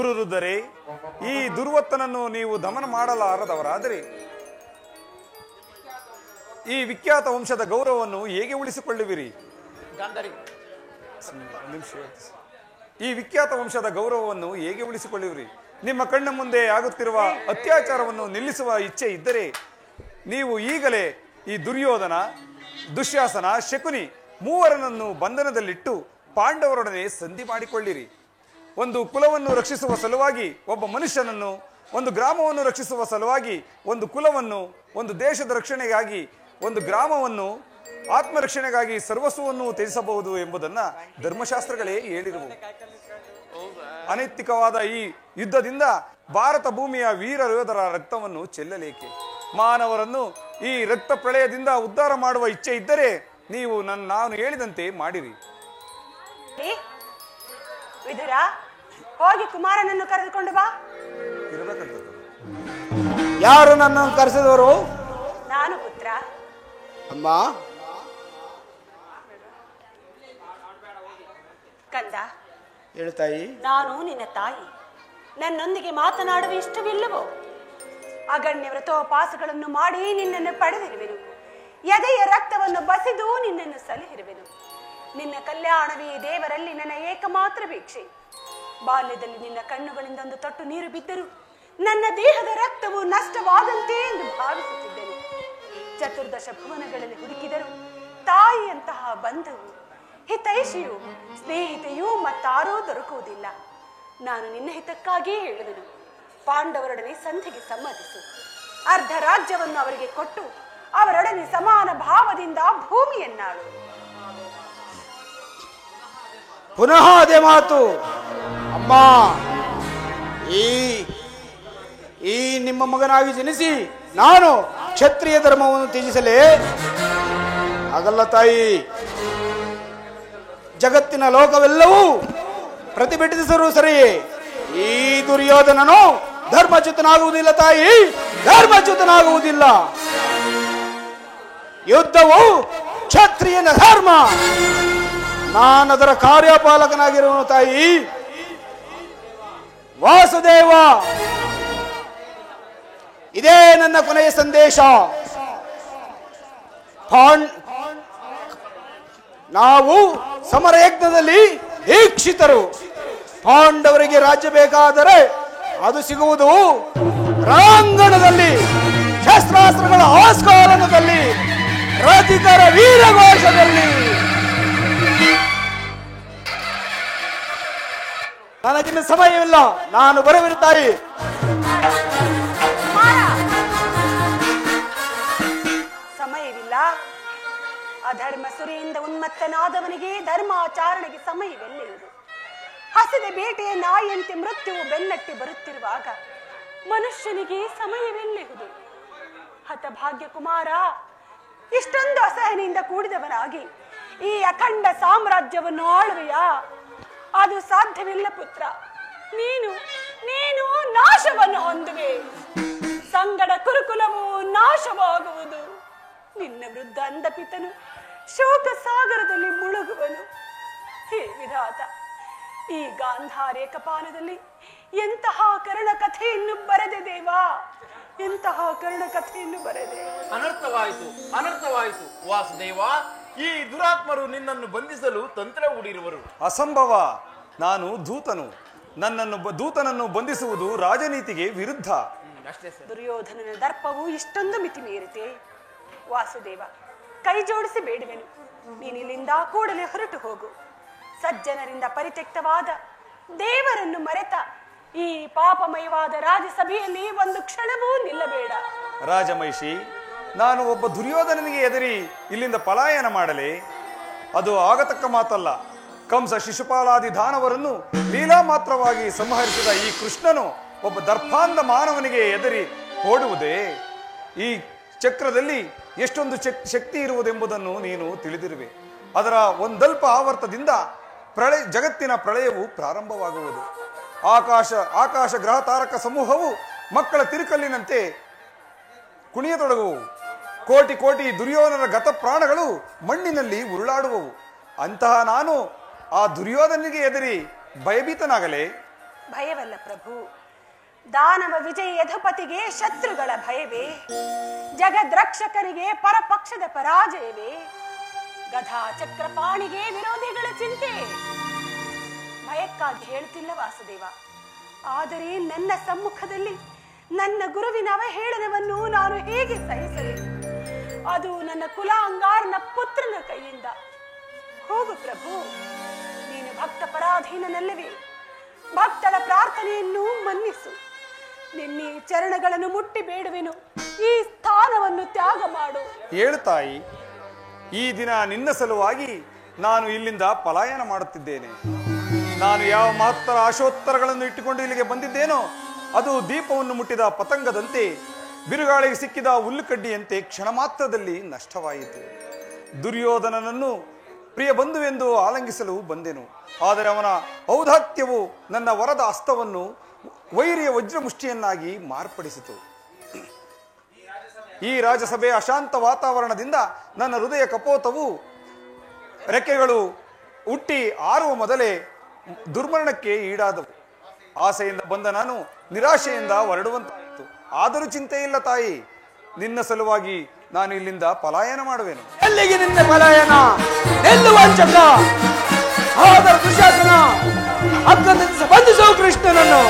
ಕುರುರುದರೆ ಈ ದುರ್ವತ್ತನನ್ನು ನೀವು ದಮನ ಮಾಡಲಾರದವರಾದರೆ ಈ ವಿಖ್ಯಾತ ವಂಶದ ಗೌರವವನ್ನು ಹೇಗೆ ಉಳಿಸಿಕೊಳ್ಳುವಿರಿ? ಈ ವಿಖ್ಯಾತ ವಂಶದ ಗೌರವವನ್ನು ಹೇಗೆ ಉಳಿಸಿಕೊಳ್ಳುವಿರಿ? ನಿಮ್ಮ ಕಣ್ಣ ಮುಂದೆ ಆಗುತ್ತಿರುವ ಅತ್ಯಾಚಾರವನ್ನು ನಿಲ್ಲಿಸುವ ಇಚ್ಛೆ ಇದ್ದರೆ ನೀವು ಈಗಲೇ ಈ ದುರ್ಯೋಧನ, ದುಶ್ಯಾಸನ, ಶಕುನಿ ಮೂವರನನ್ನು ಬಂಧನದಲ್ಲಿಟ್ಟು ಪಾಂಡವರೊಡನೆ ಸಂಧಿ ಮಾಡಿಕೊಳ್ಳಿರಿ. ಒಂದು ಕುಲವನ್ನು ರಕ್ಷಿಸುವ ಸಲುವಾಗಿ ಒಬ್ಬ ಮನುಷ್ಯನನ್ನು, ಒಂದು ಗ್ರಾಮವನ್ನು ರಕ್ಷಿಸುವ ಸಲುವಾಗಿ ಒಂದು ಕುಲವನ್ನು, ಒಂದು ದೇಶದ ರಕ್ಷಣೆಗಾಗಿ ಒಂದು ಗ್ರಾಮವನ್ನು, ಆತ್ಮರಕ್ಷಣೆಗಾಗಿ ಸರ್ವಸ್ವವನ್ನು ತ್ಯಜಿಸಬಹುದು ಎಂಬುದನ್ನು ಧರ್ಮಶಾಸ್ತ್ರಗಳೇ ಹೇಳಿರುವುದು. ಅನೈತಿಕವಾದ ಈ ಯುದ್ಧದಿಂದ ಭಾರತ ಭೂಮಿಯ ವೀರ ಯೋಧರ ರಕ್ತವನ್ನು ಚೆಲ್ಲಲೇಕೆ? ಮಾನವರನ್ನು ಈ ರಕ್ತ ಪ್ರಳಯದಿಂದ ಉದ್ಧಾರ ಮಾಡುವ ಇಚ್ಛೆ ಇದ್ದರೆ ನೀವು ನಾನು ಹೇಳಿದಂತೆ ಮಾಡಿರಿ. ವಿದುರ, ಹೋಗಿ ಕುಮಾರನನ್ನು ಕರೆದುಕೊಂಡು ಬಾ. ಇರಬೇಕಂತದ್ದು. ಯಾರು ನನ್ನನ್ನು ಕರೆಸಿದವರು? ನಾನು ಪುತ್ರ. ಅಮ್ಮ. ಕಂದ, ಹೇಳ್ತಾಯಿ. ನಾನು ನಿನ್ನ ತಾಯಿ. ನನ್ನೊಂದಿಗೆ ಮಾತನಾಡುವ ಇಷ್ಟವಿಲ್ಲವೋ? ಅಗಣ್ಯ ವ್ರತೋಪಾಸಗಳನ್ನು ಮಾಡಿ ನಿನ್ನನ್ನು ಪಡೆದಿರುವೆನು. ಎದೆಯ ರಕ್ತವನ್ನು ಬಸಿದು ನಿನ್ನನ್ನು ಸಲಹಿರುವೆನು. ನಿನ್ನ ಕಲ್ಯಾಣವೇ ದೇವರಲ್ಲಿ ನನ್ನ ಏಕಮಾತ್ರ ಭಿಕ್ಷೆ. ಬಾಲ್ಯದಲ್ಲಿ ನಿನ್ನ ಕಣ್ಣುಗಳಿಂದೊಂದು ತೊಟ್ಟು ನೀರು ಬಿದ್ದರೂ ನನ್ನ ದೇಹದ ರಕ್ತವು ನಷ್ಟವಾದಂತೆ ಎಂದು ಭಾವಿಸುತ್ತಿದ್ದೆನು. ಚತುರ್ದಶ ಭುವನಗಳಲ್ಲಿ ಹುಡುಕಿದರು ತಾಯಿಯಂತಹ ಬಂಧುವು, ಹಿತೈಷಿಯು, ಸ್ನೇಹಿತೆಯೂ ಮತ್ತಾರೂ ದೊರಕುವುದಿಲ್ಲ. ನಾನು ನಿನ್ನ ಹಿತಕ್ಕಾಗಿಯೇ ಹೇಳುವೆನು. ಪಾಂಡವರೊಡನೆ ಸಂಧಿಗೆ ಸಮ್ಮತಿಸು. ಅರ್ಧ ರಾಜ್ಯವನ್ನು ಅವರಿಗೆ ಕೊಟ್ಟು ಅವರೊಡನೆ ಸಮಾನ ಭಾವದಿಂದ ಭೂಮಿಯನ್ನಾಳು. ಪುನಃ ಅದೇ ಮಾತು. ಅಮ್ಮ, ಈ ನಿಮ್ಮ ಮಗನಾಗಿ ಜನಿಸಿ ನಾನು ಕ್ಷತ್ರಿಯ ಧರ್ಮವನ್ನು ತ್ಯಜಿಸಲೇ ಆಗಲ್ಲ ತಾಯಿ. ಜಗತ್ತಿನ ಲೋಕವೆಲ್ಲವೂ ಪ್ರತಿಭಟಿಸಿದರೂ ಸರಿಯೇ ಈ ದುರ್ಯೋಧನನು ಧರ್ಮಚ್ಯುತನಾಗುವುದಿಲ್ಲ ತಾಯಿ, ಧರ್ಮಚ್ಯುತನಾಗುವುದಿಲ್ಲ. ಯುದ್ಧವು ಕ್ಷತ್ರಿಯನ ಧರ್ಮ. ನಾನದರ ಕಾರ್ಯಪಾಲಕನಾಗಿರುವನು ತಾಯಿ. ವಾಸುದೇವ, ಇದೇ ನನ್ನ ಕೊನೆಯ ಸಂದೇಶ. ನಾವು ಸಮರಯಜ್ಞದಲ್ಲಿ ದೀಕ್ಷಿತರು. ಪಾಂಡವರಿಗೆ ರಾಜ್ಯ ಬೇಕಾದರೆ ಅದು ಸಿಗುವುದು ರಣಾಂಗಣದಲ್ಲಿ, ಶಸ್ತ್ರಾಸ್ತ್ರಗಳ ಆಸ್ಕಾಲನದಲ್ಲಿ, ರಥಿಕರ ವೀರಘೋಷದಲ್ಲಿ. ನನಗಿನ್ನ ಸಮಯವಿಲ್ಲ, ನಾನು ಬರುವೆನು ತಾಯಿ. ಸಮಯವಿಲ್ಲ? ಅಧರ್ಮ ಸುರಿಯಿಂದ ಉನ್ಮತ್ತನಾದವನಿಗೆ ಧರ್ಮಾಚರಣೆಗೆ ಸಮಯವೆಲ್ಲಿರುವುದು? ಹಸಿದ ಬೇಟೆಯ ನಾಯಿಯಂತೆ ಮೃತ್ಯುವು ಬೆನ್ನಟ್ಟಿ ಬರುತ್ತಿರುವಾಗ ಮನುಷ್ಯನಿಗೆ ಸಮಯವೆಲ್ಲಿರುವುದು? ಹತಭಾಗ್ಯ ಕುಮಾರ, ಇಷ್ಟೊಂದು ಅಸಹನೆಯಿಂದ ಕೂಡಿದವನಾಗಿ ಈ ಅಖಂಡ ಸಾಮ್ರಾಜ್ಯವನ್ನು ಆಳುವೆಯಾ? ಅದು ಸಾಧ್ಯವಿಲ್ಲ ಪುತ್ರ. ನೀನು ನಾಶವನ್ನು ಹೊಂದುವೆ. ಸಂಗಡ ಕುರುಕುಲವು ನಾಶವಾಗುವುದು. ನಿನ್ನ ವೃದ್ಧ ಅಂಧಪಿತನು ಶೋಕ ಸಾಗರದಲ್ಲಿ ಮುಳುಗುವನು. ಹೇ ವಿಧಾತ, ಈ ಗಾಂಧಾರ್ಯ ಕಪಾಲದಲ್ಲಿ ಎಂತಹ ಕರುಣ ಕಥೆಯನ್ನು ಬರೆದೆ ದೇವಾ, ಎಂತಹ ಕರುಣ ಕಥೆಯನ್ನು ಬರೆದೆ. ಅನರ್ಥವಾಯಿತು ವಾಸುದೇವ. ಈ ದುರಾತ್ಮರು ನಿನ್ನನ್ನು ಬಂಧಿಸಲು ತಂತ್ರ ಹೂಡಿರುವರು. ಅಸಂಭವ. ನಾನು ದೂತನನ್ನು ಬಂಧಿಸುವುದು ರಾಜನೀತಿಗೆ ವಿರುದ್ಧ. ದುರ್ಯೋಧನನ ದರ್ಪವು ಇಷ್ಟೊಂದು ಮಿತಿ ಮೀರಿತೆ. ವಾಸುದೇವ, ಕೈ ಜೋಡಿಸಿ ಬೇಡುವೆನು, ನೀನಿಲ್ಲಿಂದ ಕೂಡಲೇ ಹೊರಟು ಹೋಗು. ಸಜ್ಜನರಿಂದ ಪರಿತ್ಯಕ್ತವಾದ, ದೇವರನ್ನು ಮರೆತ ಈ ಪಾಪಮಯವಾದ ರಾಜಸಭೆಯಲ್ಲಿ ಒಂದು ಕ್ಷಣವೂ ನಿಲ್ಲಬೇಡ. ರಾಜಮಹಿಷಿ, ನಾನು ಒಬ್ಬ ದುರ್ಯೋಧನನಿಗೆ ಎದುರಿ ಇಲ್ಲಿಂದ ಪಲಾಯನ ಮಾಡಲೆ? ಅದು ಆಗತಕ್ಕ ಮಾತಲ್ಲ. ಕಂಸ, ಶಿಶುಪಾಲಾದಿ ದಾನವರನ್ನು ಲೀಲಾ ಮಾತ್ರವಾಗಿ ಸಂಹರಿಸಿದ ಈ ಕೃಷ್ಣನು ಒಬ್ಬ ದರ್ಪಾಂಧ ಮಾನವನಿಗೆ ಎದುರಿ ಓಡುವುದೇ? ಈ ಚಕ್ರದಲ್ಲಿ ಎಷ್ಟೊಂದು ಶಕ್ತಿ ಇರುವುದೆಂಬುದನ್ನು ನೀನು ತಿಳಿದಿರುವೆ. ಅದರ ಒಂದಲ್ಪ ಆವರ್ತದಿಂದ ಜಗತ್ತಿನ ಪ್ರಳಯವು ಪ್ರಾರಂಭವಾಗುವುದು. ಆಕಾಶ ಗ್ರಹ ತಾರಕ ಸಮೂಹವು ಮಕ್ಕಳ ತಿರುಕಲ್ಲಿನಂತೆ ಕುಣಿಯತೊಡಗುವು. ಕೋಟಿ ಕೋಟಿ ದುರ್ಯೋಧನರ ಗತ ಪ್ರಾಣಗಳು ಮಣ್ಣಿನಲ್ಲಿ ಉರುಳಾಡುವವು. ಅಂತಹ ನಾನು ಆ ದುರ್ಯೋಧನಿಗೆ ಎದುರಿ ಭಯಭೀತನಾಗಲೇ? ಭಯವಲ್ಲ ಪ್ರಭು. ದಾನವ ವಿಜಯ ಯಧುಪತಿಗೆ ಶತ್ರುಗಳ ಭಯವೇ? ಜಗದ್ರಕ್ಷಕನಿಗೆ ಪರಪಕ್ಷದ ಪರಾಜಯವೇ? ಗಧಾ ಚಕ್ರಪಾಣಿಗೆ ವಿರೋಧಿಗಳ ಚಿಂತೆ? ಭಯಕ್ಕಾಗಿ ಹೇಳುತ್ತಿಲ್ಲ ವಾಸುದೇವ. ಆದರೆ ನನ್ನ ಸಮ್ಮುಖದಲ್ಲಿ ನನ್ನ ಗುರುವಿನ ಅವಹೇಳನವನ್ನು ನಾನು ಹೇಗೆ ಸಹಿಸಲಿ? ಅದು ನನ್ನ ಕುಲಾಂಗಾರನ ಪುತ್ರನ ಕೈಯಿಂದ. ಹೋಗು ಪ್ರಭು, ನೀನು ಭಕ್ತ ಪರಾಧೀನನಲ್ಲವೇ? ಭಕ್ತಳ ಪ್ರಾರ್ಥನೆಯನ್ನು ಮನ್ನಿಸು. ನಿನ್ನೆ ಚರಣಗಳನ್ನು ಮುಟ್ಟಿ ಬೇಡುವೆನು, ಈ ಸ್ಥಾನವನ್ನು ತ್ಯಾಗ ಮಾಡು. ಹೇಳು ತಾಯಿ, ಈ ದಿನ ನಿನ್ನ ಸಲುವಾಗಿ ನಾನು ಇಲ್ಲಿಂದ ಪಲಾಯನ ಮಾಡುತ್ತಿದ್ದೇನೆ. ನಾನು ಯಾವ ಮಹತ್ತರ ಆಶೋತ್ತರಗಳನ್ನು ಇಟ್ಟುಕೊಂಡು ಇಲ್ಲಿಗೆ ಬಂದಿದ್ದೇನೋ ಅದು ದೀಪವನ್ನು ಮುಟ್ಟಿದ ಪತಂಗದಂತೆ, ಬಿರುಗಾಳಿಗೆ ಸಿಕ್ಕಿದ ಹುಲ್ಲುಕಡ್ಡಿಯಂತೆ ಕ್ಷಣ ಮಾತ್ರದಲ್ಲಿ ನಷ್ಟವಾಯಿತು. ದುರ್ಯೋಧನನನ್ನು ಪ್ರಿಯ ಬಂಧುವೆಂದು ಆಲಂಗಿಸಲು ಬಂದೆನು. ಆದರೆ ಅವನ ಔದಾತ್ಯವು ನನ್ನ ವರದ ಹಸ್ತವನ್ನು ವೈರಿಯ ವಜ್ರಮುಷ್ಟಿಯನ್ನಾಗಿ ಮಾರ್ಪಡಿಸಿತು. ಈ ರಾಜಸಭೆಯ ಅಶಾಂತ ವಾತಾವರಣದಿಂದ ನನ್ನ ಹೃದಯ ಕಪೋತವು ರೆಕ್ಕೆಗಳು ಹುಟ್ಟಿ ಆರುವ ಮೊದಲೇ ದುರ್ಮರಣಕ್ಕೆ ಈಡಾದವು. ಆಸೆಯಿಂದ ಬಂದ ನಾನು ನಿರಾಶೆಯಿಂದ ಹೊರಡುವಂತಾಯಿತು. ಆದರೂ ಚಿಂತೆ ಇಲ್ಲ ತಾಯಿ, ನಿನ್ನ ಸಲುವಾಗಿ ನಾನು ಇಲ್ಲಿಂದ ಪಲಾಯನ ಮಾಡುವೆನು. ಎಲ್ಲಿಗೆ ನಿನ್ನ ಪಲಾಯನ? ಎಲ್ಲಿ ವಂಚಕ? ಸಹೋದರ ದುಶಾಸನ, ಅಗ್ಗದಿಂದ ಬಂಧಿಸು ಕೃಷ್ಣನನ್ನು.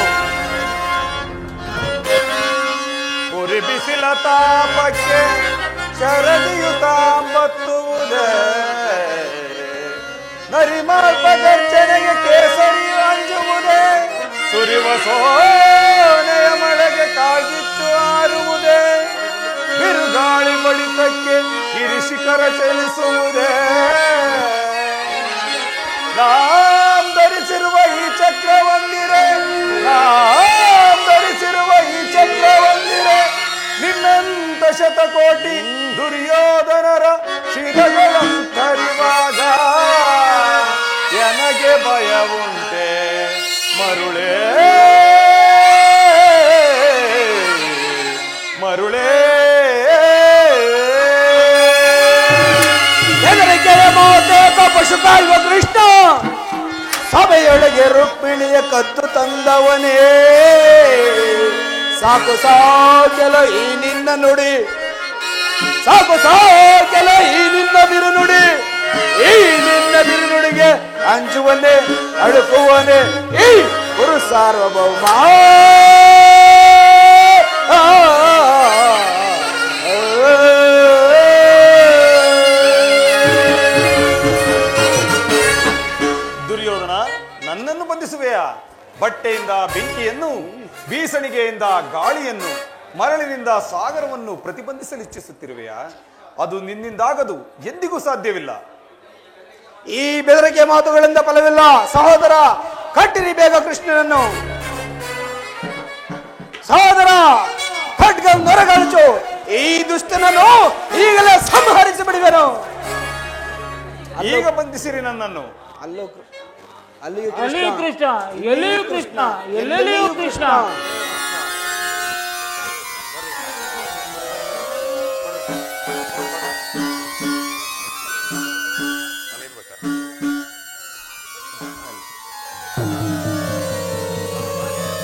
ಉರಿ ಬಿಸಿಲ ತಾಪಕ್ಕೆ ಶರದಿಯು ತಾಂಬತ್ತುವುದೇ, ನರಿಮಾಲ್ಪ ಗರ್ಜನೆಗೆ ಕೇಸರಿಯು ಅಂಜುವುದೇ, ಸುರಿವ ಸೋನೆಯ ಮಳೆಗೆ ಕಾಗಿಚ್ಚು ಆರುವುದೇ, ಬಿರುಗಾಳಿ ಬಡಿತಕ್ಕೆ ಗಿರಿಶಿಖರ ಚಲಿಸುವುದೇ. ನಾಂ ಧರಿಸಿರುವ ಈ ಚಕ್ರವಂದಿರೆ, ನಾಂ ಧರಿಸಿರುವ ಈ ಚಕ್ರವಂದಿರೆ, ನಿನ್ನಂತ ಶತಕೋಟಿ ದುರ್ಯೋಧನರ ಶಿರಗಳಂತರಿವಾಗ ನನಗೆ ಭಯವುಂಟೆ ಮರುಳೇ ಮರುಳೇ. ಹೆದರಿಕೆಯ ಮಾತೇಕ ಪಶು ಕಾಯುವ ಕೃಷ್ಣ, ಸಭೆಯೊಳಗೆ ರುಕ್ಮಿಣಿಯ ಕತ್ತು ತಂದವನೇ. ಸಾಕು ಸಾಕೆಲ ಈ ನಿನ್ನ ನುಡಿ, ಸಾಕು ಸಾಕೆಲ ಈ ನಿನ್ನ ಬಿರುನುಡಿ, ಈ ನಿನ್ನ ಬಿರುನುಡಿಗೆ ಅಂಜುವನೇ ಅಳುಕುವನೇ ಈ ಗುರು ಸಾರ್ವಭೌಮ. ದುರ್ಯೋಧನ, ನನ್ನನ್ನು ಬಂಧಿಸುವೆಯಾ? ಬಟ್ಟೆಯಿಂದ ಬೆಂಕಿಯನ್ನು, ಬೀಸಣಿಗೆಯಿಂದ ಗಾಳಿಯನ್ನು, ಮರಳಿನಿಂದ ಸಾಗರವನ್ನು ಪ್ರತಿಬಂಧಿಸಲು ಇಚ್ಛಿಸುತ್ತಿರುವೆಯಾ? ಅದು ನಿನ್ನಿಂದಾಗದು, ಎಂದಿಗೂ ಸಾಧ್ಯವಿಲ್ಲ. ಈ ಬೆದರಿಕೆ ಮಾತುಗಳಿಂದ ಫಲವಿಲ್ಲ. ಸಹೋದರ, ಕಟ್ಟಿರಿ ಬೇಗ ಕೃಷ್ಣನನ್ನು. ಸಹೋದರ, ಖಡ್ಗ ನೊರಗಳಿಸು. ಈ ದುಷ್ಟನನ್ನು ಈಗಲೇ ಸಂಹರಿಸಿ ಬಿಡುವೆನು. ಈಗ ಬಂಧಿಸಿರಿ ನನ್ನನ್ನು. ಅಲ್ಲಿಯೂ ಕೃಷ್ಣ, ಎಲ್ಲಿಯೂ ಕೃಷ್ಣ, ಎಲ್ಲೆಲ್ಲಿಯೂ ಕೃಷ್ಣ.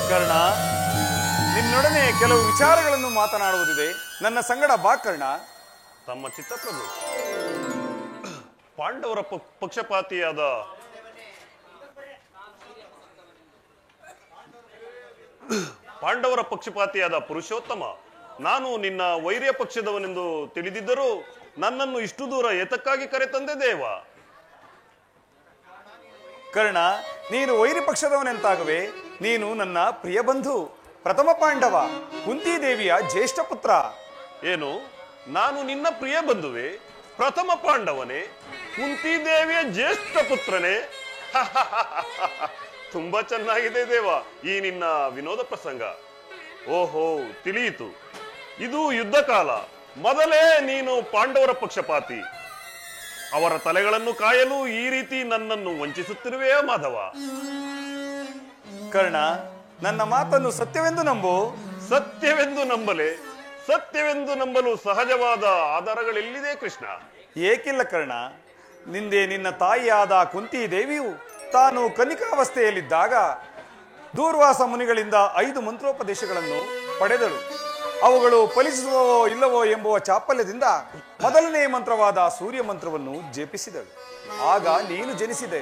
ಕರ್ಣ, ನಿನ್ನೊಡನೆ ಕೆಲವು ವಿಚಾರಗಳನ್ನು ಮಾತನಾಡುವುದಿದೆ. ನನ್ನ ಸಂಗಡ ಬಾ ಕರ್ಣ. ತಮ್ಮ ಚಿತ್ತಪ್ರಭು, ಪಾಂಡವರ ಪಕ್ಷಪಾತಿಯಾದ ಪುರುಷೋತ್ತಮ, ನಾನು ನಿನ್ನ ವೈರ್ಯ ಪಕ್ಷದವನೆಂದು ತಿಳಿದಿದ್ದರೂ ನನ್ನನ್ನು ಇಷ್ಟು ದೂರ ಏತಕ್ಕಾಗಿ ಕರೆತಂದೆ ದೇವ? ಕರ್ಣ, ನೀನು ವೈರಿ ಪಕ್ಷದವನೆಂತಾಗವೆ. ನೀನು ನನ್ನ ಪ್ರಿಯ ಬಂಧು, ಪ್ರಥಮ ಪಾಂಡವ, ಕುಂತಿದೇವಿಯ ಜ್ಯೇಷ್ಠ ಪುತ್ರ. ಏನು, ನಾನು ನಿನ್ನ ಪ್ರಿಯ ಬಂಧುವೆ, ಪ್ರಥಮ ಪಾಂಡವನೇ, ಕುಂತಿದೇವಿಯ ಜ್ಯೇಷ್ಠ ಪುತ್ರನೇ? ತುಂಬಾ ಚೆನ್ನಾಗಿದೆ ದೇವ ಈ ನಿನ್ನ ವಿನೋದ ಪ್ರಸಂಗ. ಓಹೋ, ತಿಳಿಯಿತು. ಇದು ಯುದ್ಧ ಕಾಲ. ಮೊದಲೇ ನೀನು ಪಾಂಡವರ ಪಕ್ಷಪಾತಿ. ಅವರ ತಲೆಗಳನ್ನು ಕಾಯಲು ಈ ರೀತಿ ನನ್ನನ್ನು ವಂಚಿಸುತ್ತಿರುವೆಯಾ ಮಾಧವ? ಕರ್ಣ, ನನ್ನ ಮಾತನ್ನು ಸತ್ಯವೆಂದು ನಂಬು. ಸತ್ಯವೆಂದು ನಂಬಲೆ? ಸತ್ಯವೆಂದು ನಂಬಲು ಸಹಜವಾದ ಆಧಾರಗಳೆಲ್ಲಿದೆ ಕೃಷ್ಣ? ಏಕಿಲ್ಲ ಕರ್ಣ. ನಿಂದೆ ನಿನ್ನ ತಾಯಿಯಾದ ಕುಂತಿ ದೇವಿಯು ತಾನು ಕನ್ನಿಕಾವಸ್ಥೆಯಲ್ಲಿದ್ದಾಗ ದೂರ್ವಾಸ ಮುನಿಗಳಿಂದ 5 ಮಂತ್ರೋಪದೇಶಗಳನ್ನು ಪಡೆದಳು. ಅವುಗಳು ಫಲಿಸುವವೋ ಇಲ್ಲವೋ ಎಂಬುವ ಚಾಪಲ್ಯದಿಂದ ಮೊದಲನೇ ಮಂತ್ರವಾದ ಸೂರ್ಯ ಮಂತ್ರವನ್ನು ಜಪಿಸಿದಳು. ಆಗ ನೀನು ಜನಿಸಿದೆ.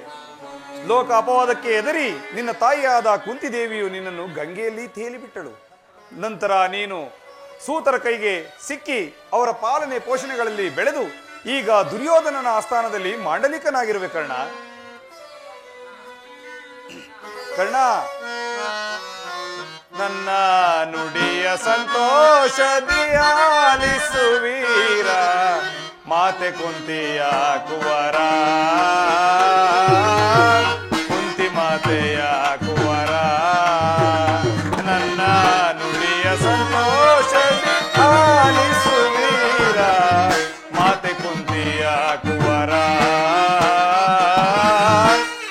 ಲೋಕ ಅಪವಾದಕ್ಕೆ ಎದರಿ ನಿನ್ನ ತಾಯಿಯಾದ ಕುಂತಿದೇವಿಯು ನಿನ್ನನ್ನು ಗಂಗೆಯಲ್ಲಿ ತೇಲಿಬಿಟ್ಟಳು. ನಂತರ ನೀನು ಸೂತರ ಕೈಗೆ ಸಿಕ್ಕಿ ಅವರ ಪಾಲನೆ ಪೋಷಣೆಗಳಲ್ಲಿ ಬೆಳೆದು ಈಗ ದುರ್ಯೋಧನನ ಆಸ್ಥಾನದಲ್ಲಿ ಮಾಂಡಲಿಕನಾಗಿರುವೆ ಕರ್ಣ. ಕರ್ಣ, ನನ್ನ ನುಡಿಯ ಸಂತೋಷದಿ ಆಲಿಸುವೀರ ಮಾತೆ ಕುಂತಿಯ ಕುವರ, ಕುಂತಿ ಮಾತೆಯ ಕುವರ. ನನ್ನ ನುಡಿಯ ಸಂತೋಷದಿ ಆಲಿಸುವೀರ ಮಾತೆ ಕುಂತಿಯ ಕುವರ,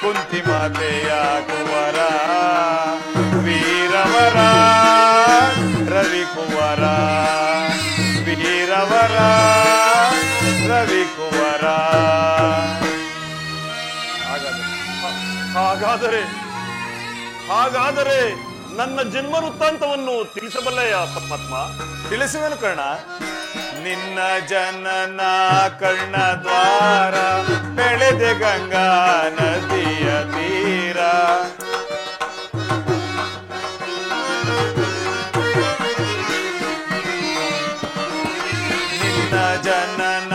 ಕುಂತಿ ಮಾತೆಯ ಕುವರ. ವೀರವರ ರವಿಕುವರ, ವೀರವರ ರವಿಕುವರ. ಹಾಗಾದರೆ ನನ್ನ ಜನ್ಮ ವೃತ್ತಾಂತವನ್ನು ತಿಳಿಸಬಲ್ಲೆಯ ಪರಮಾತ್ಮ? ತಿಳಿಸುವೆನು ಕರ್ಣ. ನಿನ್ನ ಜನನ ಕರ್ಣ ದ್ವಾರ ಬೆಳೆದೆ ಗಂಗಾ ನದಿಯ ತೀರ. ನಿನ್ನ ಜನನ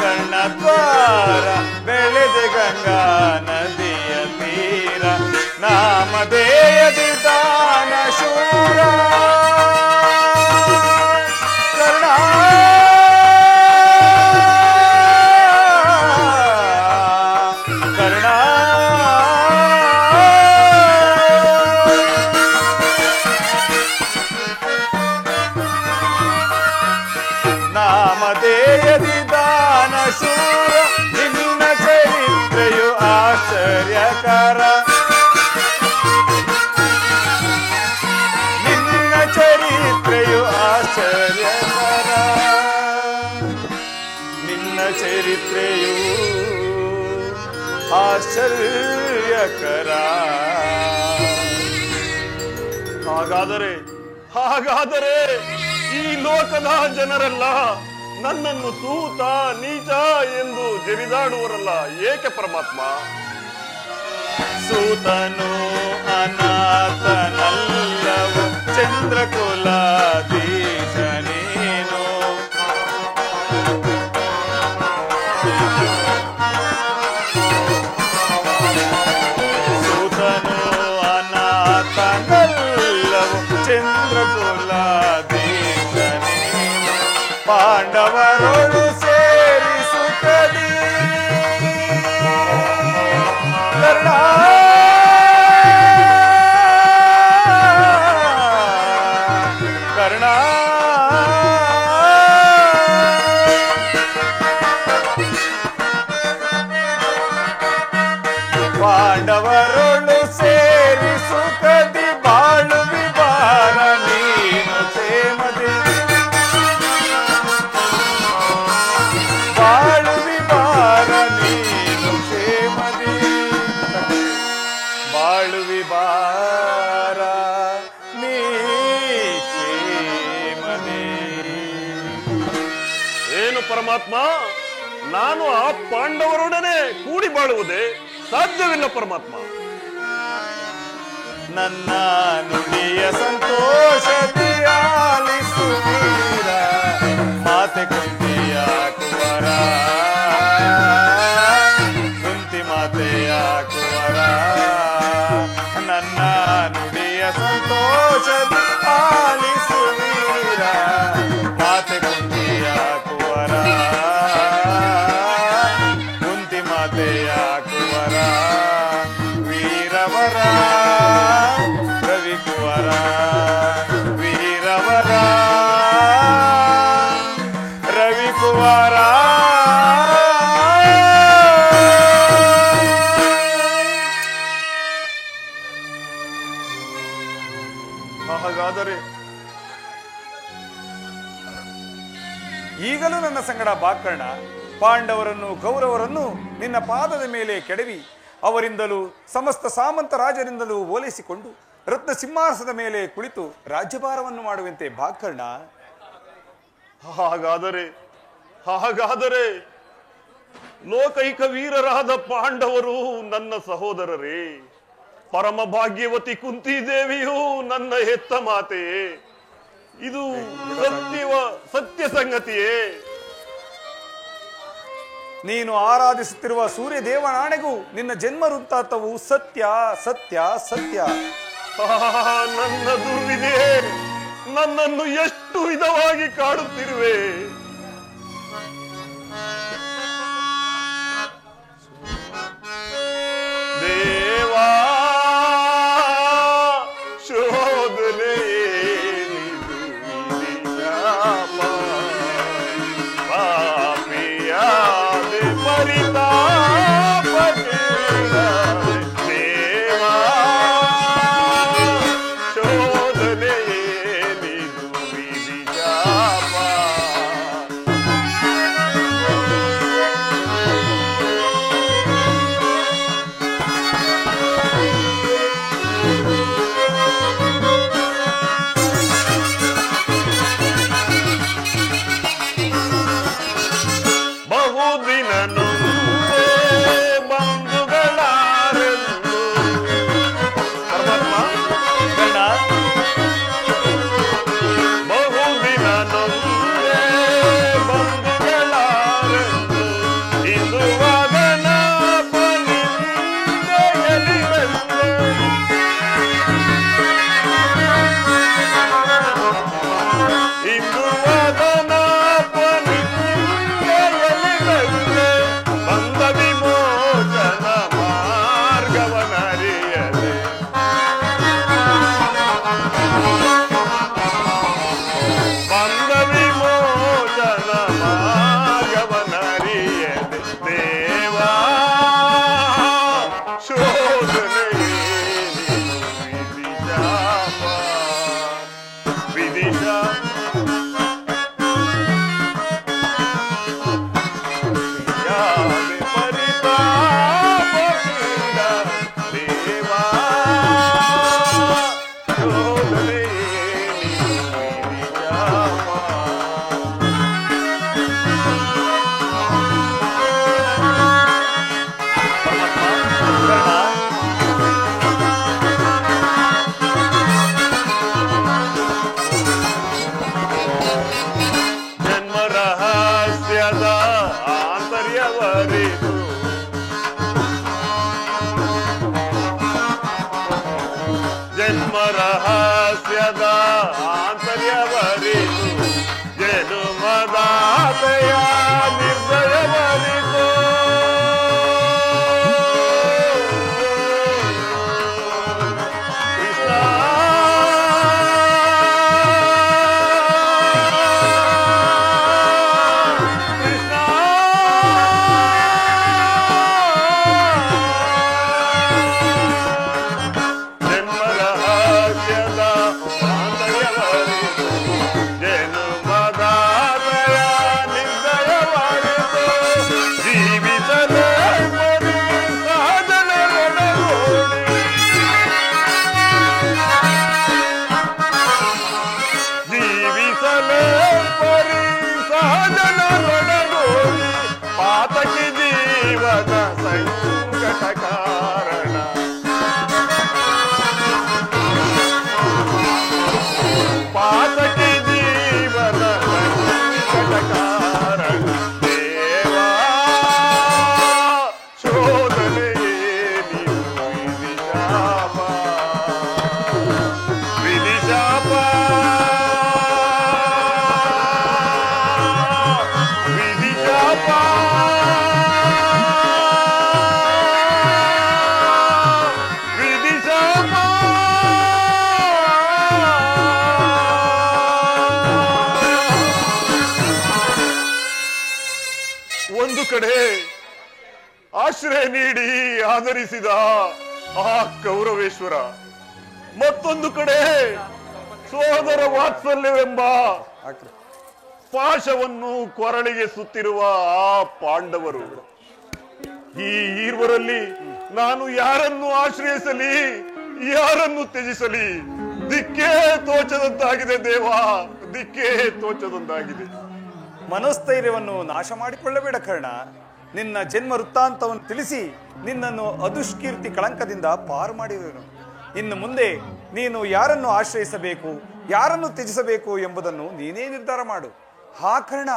ಕರ್ಣ ದ್ವಾರ ಬೆಳೆದೆ ಗಂಗಾ ನದಿಯ ತೀರ. ನಾಮಧೇಯದಿ ದಾನ ಶೂರ ಕರ್ಣ, ಕರ್ಣ. ನಾಮಧೇಯದಿ ದಾನ ಶೂರ ನಿನ್ನ ಚರಿತ್ರೆಯು ಆಶ್ಚರ್ಯಕರ. ನಿನ್ನ ಚರಿತ್ರೆಯು ಆಶ್ಚರ್ಯಕರ. ನಿನ್ನ ಚರಿತ್ರೆಯು ಆಶ್ಚರ್ಯಕರ. ಹಾಗಾದರೆ ಈ ಲೋಕದ ಜನರೆಲ್ಲ ನನ್ನನ್ನು ತೂತ ನೀಚ ಎಂದು ಜರಿದಾಡುವರಲ್ಲ ಏಕೆ ಪರಮಾತ್ಮ? ಸೂತನು ಅನಾಥನಲ್ಲವು ಚಂದ್ರಕುಲಾಧೀಶ ನೀನು. ಸೂತನು ಅನಾಥನಲ್ಲವು ಚಂದ್ರಕುಲಾಧೀಶ ನೀನು. ಪಾಂಡವರೊಳು ಸೇರಿಸುತ್ತದೆ ಕರ್ಣ, ಕರ್ಣ. ಪಾಂಡವರೊಳು ಸೇರಿಸುತ್ತದೆ ಬಾಳು ವಿವಾರ ನೀನು ಕ್ಷೇಮದಿ. ಬಾಳು ವಿವಾರ ನೀನು ಕ್ಷೇಮದಿ. ಬಾಳು ವಿವಾರ ನೀ ಕ್ಷೇಮದಿ. ಏನು ಪರಮಾತ್ಮ, ನಾನು ಆ ಪಾಂಡವರೊಡನೆ ಕೂಡಿ ಬಾಳುವುದೇ ಸಾಧ್ಯವಿಲ್ಲ ಪರಮಾತ್ಮ. ನನ್ನ ನುಡಿಯ ಸಂತೋಷದಿ ಆಲಿಸುವೀರ ಮಾತೆ ಕುಂತಿಯ ಕುವರ, ಕುಂತಿ ಮಾತೆಯ ಕುವರ. ನನ್ನ ನುಡಿಯ ಸಂತೋಷದಿ ಆಲಿಸುವೀರ ಮಾತೆ ಕುಂತಿಯ ಕುವರ, ಕುಂತಿ ಮಾತೆಯ ಕುವರ. ವೀರವರ ರವಿಕುವರ, ವೀರವರ ರವಿಕುವರ. ಹಾಗಾದರೆ ಈಗಲೂ ನನ್ನ ಸಂಗಡ ಬಾಕರ್ಣ. ಪಾಂಡವರನ್ನು ಕೌರವರನ್ನು ನಿನ್ನ ಪಾದದ ಮೇಲೆ ಕೆಡವಿ ಅವರಿಂದಲೂ ಸಮಸ್ತ ಸಾಮಂತ ರಾಜರಿಂದಲೂ ಓಲೈಸಿಕೊಂಡು ರತ್ನ ಸಿಂಹಾಸನದ ಮೇಲೆ ಕುಳಿತು ರಾಜ್ಯಭಾರವನ್ನು ಮಾಡುವಂತೆ ಭಾಕರ್ಣ. ಹಾಗಾದರೆ ಲೋಕೈಕ ವೀರರಾದ ಪಾಂಡವರು ನನ್ನ ಸಹೋದರರೇ, ಪರಮ ಭಾಗ್ಯವತಿ ಕುಂತಿದೇವಿಯು ನನ್ನ ಹೆತ್ತ ಮಾತೆಯೇ, ಇದು ಸತ್ಯ ಸಂಗತಿಯೇ? ನೀನು ಆರಾಧಿಸುತ್ತಿರುವ ಸೂರ್ಯ ದೇವನಾಣೆಗೂ ನಿನ್ನ ಜನ್ಮ ವೃತ್ತಾಂತವು ಸತ್ಯ ಸತ್ಯ ಸತ್ಯ. ನನ್ನ ದುರ್ವಿಧೆ ನನ್ನನ್ನು ಎಷ್ಟು ವಿಧವಾಗಿ ಕಾಡುತ್ತಿರುವೆ. ದೇವಾ ಶೋಧನೆ ಪಾಪಿಯಾದೆ ಪರಿತಾಪಕ್ಕೆ ದೇವಾ ಶೋಧನೆ ವಿಧಿಜಾಪ. ಬಹುದಿನ ನೊಂದೆ ಬಂಧುಗಳಾರೆಂದು ಪರಮಾತ್ಮ ಬಹುದಿನ ನೊಂದೆ ಬಂಧುಗಳಾರೆಂದು ಇಂದು ವಾದನ ಪನಿಂದೆಯಲಿ ಬಂದೆ. ಇಂದು ವಾದನ ಪನಿಂದೆಯಲಿ ಬಂದೆ. ಬಂದ ವಿಮೋಚನ ಮಾರ್ಗವನರಿಯದೆ ಬಂದ ವಿಮೋಚನ ಮಾರ್ಗವನರಿಯದೆ ದೇವಾ ಶೋಧನೆ ವಿಧಿಜಾಪ ವಿಧಿಜಾಪ ಯಾದೆ ಪರಿತಾಪದಿಂದ ದೇವಾ ಶೋಧನೆ ವಿಧಿಜಾಪ. ಜನ್ಮ ರಹಸ್ಯದ ಆಂತರ್ಯವರಿದು ಜನ್ಮ ರಹಸ್ಯದ ಆಂತರ್ಯವರಿದು ಜನುಮದಾತೆಯ ನಿರ್ದಯವರಿದು ಕೃಷ್ಣ ಕೃಷ್ಣ ಜನ್ಮ ರಹಸ್ಯದ ಆಂತರ್ಯವರಿದು ಜನುಮದಾತೆಯ ನಿರ್ದಯವರಿದು ಜೀವಿಸಲೇ ಮರಿ ಸಹಜನರೊಡಗೂಡಿ ಜೀವಿಸಲೇ ಪರಿ ಸಹಜನರೊಡಗೂಡಿ ಪಾತಕಿ ಜೀವನ ಸಂಕಟ ಕಾರಣ ಪಾತಕಿ ಜೀವನ ಸಂಕಟ ಕಾರಣ ದೇವಾ ಶೋಧನೆ ವಿಧಿಜಾಪ ವಿಧಿಜಾಪ ವಿಧಿಜಾಪ ವಿಧಿಜಾಪ. ಒಂದು ಕಡೆ ಆಶ್ರಯ ನೀಡಿ ಆದರಿಸಿದ ಆ ಕೌರವೇಶ್ವರ, ಮತ್ತೊಂದು ಕಡೆ ಸೋದರ ವಾತ್ಸಲ್ಯವೆಂಬ ಪಾಶವನ್ನು ಕೊರಳಿಗೆ ಸುತ್ತಿರುವ ಆ ಪಾಂಡವರು. ಈ ಈರ್ವರಲ್ಲಿ ನಾನು ಯಾರನ್ನು ಆಶ್ರಯಿಸಲಿ, ಯಾರನ್ನು ತ್ಯಜಿಸಲಿ? ದಿಕ್ಕೇ ತೋಚದಂತಾಗಿದೆ ದೇವಾ, ದಿಕ್ಕೇ ತೋಚದಂತಾಗಿದೆ. ಮನೋಸ್ಥೈರ್ಯವನ್ನು ನಾಶ ಮಾಡಿಕೊಳ್ಳಬೇಡ ಕರ್ಣ. ನಿನ್ನ ಜನ್ಮ ವೃತ್ತಾಂತವನ್ನು ತಿಳಿಸಿ ನಿನ್ನನ್ನು ಅದುಷ್ಕೀರ್ತಿ ಕಳಂಕದಿಂದ ಪಾರು ಮಾಡಿರುವೆನು. ಇನ್ನು ಮುಂದೆ ನೀನು ಯಾರನ್ನು ಆಶ್ರಯಿಸಬೇಕು, ಯಾರನ್ನು ತ್ಯಜಿಸಬೇಕು ಎಂಬುದನ್ನು ನೀನೇ ನಿರ್ಧಾರ ಮಾಡು. ಹಾ ಕರ್ಣ,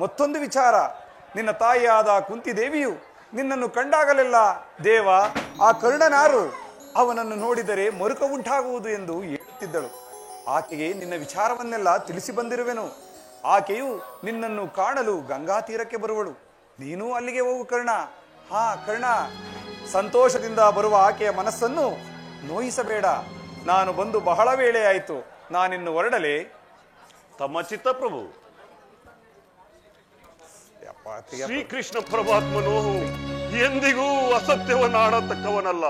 ಮತ್ತೊಂದು ವಿಚಾರ. ನಿನ್ನ ತಾಯಿಯಾದ ಕುಂತಿದೇವಿಯು ನಿನ್ನನ್ನು ಕಂಡಾಗಲೆಲ್ಲ ದೇವ ಆ ಕರ್ಣನಾರು, ಅವನನ್ನು ನೋಡಿದರೆ ಮರುಕ ಉಂಟಾಗುವುದು ಎಂದು ಹೇಳುತ್ತಿದ್ದಳು. ಆಕೆಗೆ ನಿನ್ನ ವಿಚಾರವನ್ನೆಲ್ಲ ತಿಳಿಸಿ ಬಂದಿರುವೆನು. ಆಕೆಯು ನಿನ್ನನ್ನು ಕಾಣಲು ಗಂಗಾ ತೀರಕ್ಕೆ ಬರುವಳು. ನೀನು ಅಲ್ಲಿಗೆ ಹೋಗು ಕರ್ಣ. ಹಾ ಕರ್ಣ, ಸಂತೋಷದಿಂದ ಬರುವ ಆಕೆಯ ಮನಸ್ಸನ್ನು ನೋಯಿಸಬೇಡ. ನಾನು ಬಂದು ಬಹಳ ವೇಳೆ ಆಯಿತು, ನಾನಿನ್ನು ಹೊರಡಲೇ? ತಮ್ಮ ಚಿತ್ತ ಪ್ರಭು. ಶ್ರೀಕೃಷ್ಣ ಪರಮಾತ್ಮನು ಎಂದಿಗೂ ಅಸತ್ಯವನ್ನಾಡತಕ್ಕವನಲ್ಲ.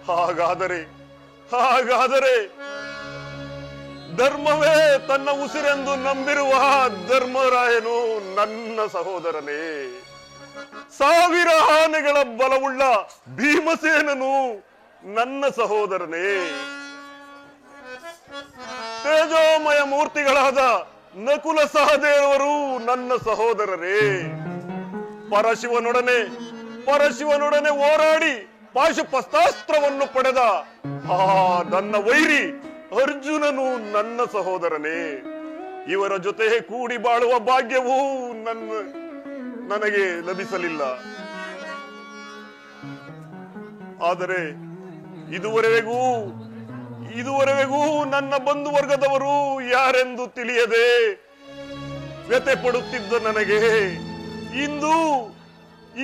ಹಾಗಾದರೆ ಧರ್ಮವೇ ತನ್ನ ಉಸಿರೆಂದು ನಂಬಿರುವ ಧರ್ಮರಾಯನು ನನ್ನ ಸಹೋದರನೇ. 1000 ಆನೆಗಳ ಬಲವುಳ್ಳ ಭೀಮಸೇನನು ನನ್ನ ಸಹೋದರನೇ. ತೇಜೋಮಯ ಮೂರ್ತಿಗಳಾದ ನಕುಲ ಸಹದೇವರು ನನ್ನ ಸಹೋದರರೇ. ಪರಶಿವನೊಡನೆ ಹೋರಾಡಿ ಪಾಶುಪಸ್ತಾಸ್ತ್ರವನ್ನು ಪಡೆದ ಆ ನನ್ನ ವೈರಿ ಅರ್ಜುನನು ನನ್ನ ಸಹೋದರನೇ. ಇವರ ಜೊತೆ ಕೂಡಿ ಬಾಳುವ ಭಾಗ್ಯವೂ ನನಗೆ ಲಭಿಸಲಿಲ್ಲ. ಆದರೆ ಇದುವರೆಗೂ ನನ್ನ ಬಂಧು ವರ್ಗದವರು ಯಾರೆಂದು ತಿಳಿಯದೆ ವ್ಯಥೆ ಪಡುತ್ತಿದ್ದ ನನಗೆ ಇಂದು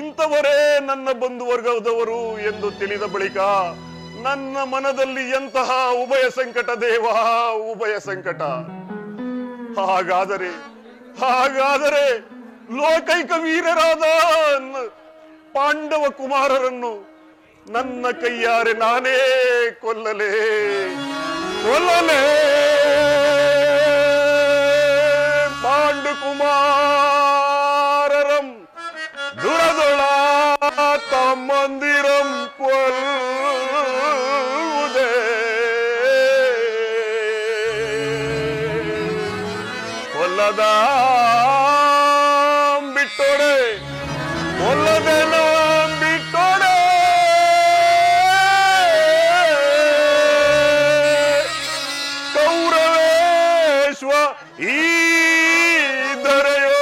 ಇಂಥವರೇ ನನ್ನ ಬಂಧು ವರ್ಗದವರು ಎಂದು ತಿಳಿದ ಬಳಿಕ ನನ್ನ ಮನದಲ್ಲಿ ಎಂತಹ ಉಭಯ ಸಂಕಟ ದೇವ, ಉಭಯ ಸಂಕಟ. ಹಾಗಾದರೆ ಲೋಕೈಕ ವೀರರಾದ ಪಾಂಡವ ಕುಮಾರರನ್ನು ನನ್ನ ಕೈಯಾರೆ ನಾನೇ ಕೊಲ್ಲಲೇ ಪಾಂಡು ಕುಮಾರರಂ ದುರದೊಳ ತಮ್ಮಂದಿರಂ ಕೊಲ್ಲುವುದೇ ಕೊಲ್ಲದ ಬಿಟ್ಟೋಡೆ ಕೊಲ್ಲದೆನ ಬಿಟ್ಟೋಡೆ ಕೌರವೇಶ್ವ ಈ ದರೆಯೋ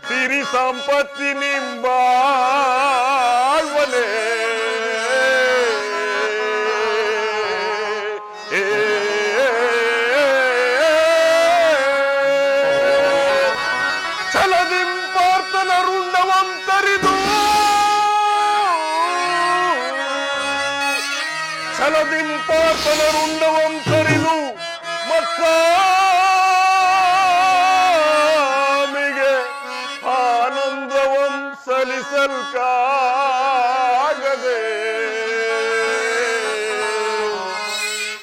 ಸಿರಿ ಸಂಪತ್ತಿ ನಿಂಬಾಳ್ವನೆ ಛಲದಿಂಪಾರ್ತನ ರುಂಡವಂತರಿದು ಮಕ್ಕಾಮಿಗೆ ಆನಂದವಂ ಸಲಿಸಲ್ಕಾಗದೆ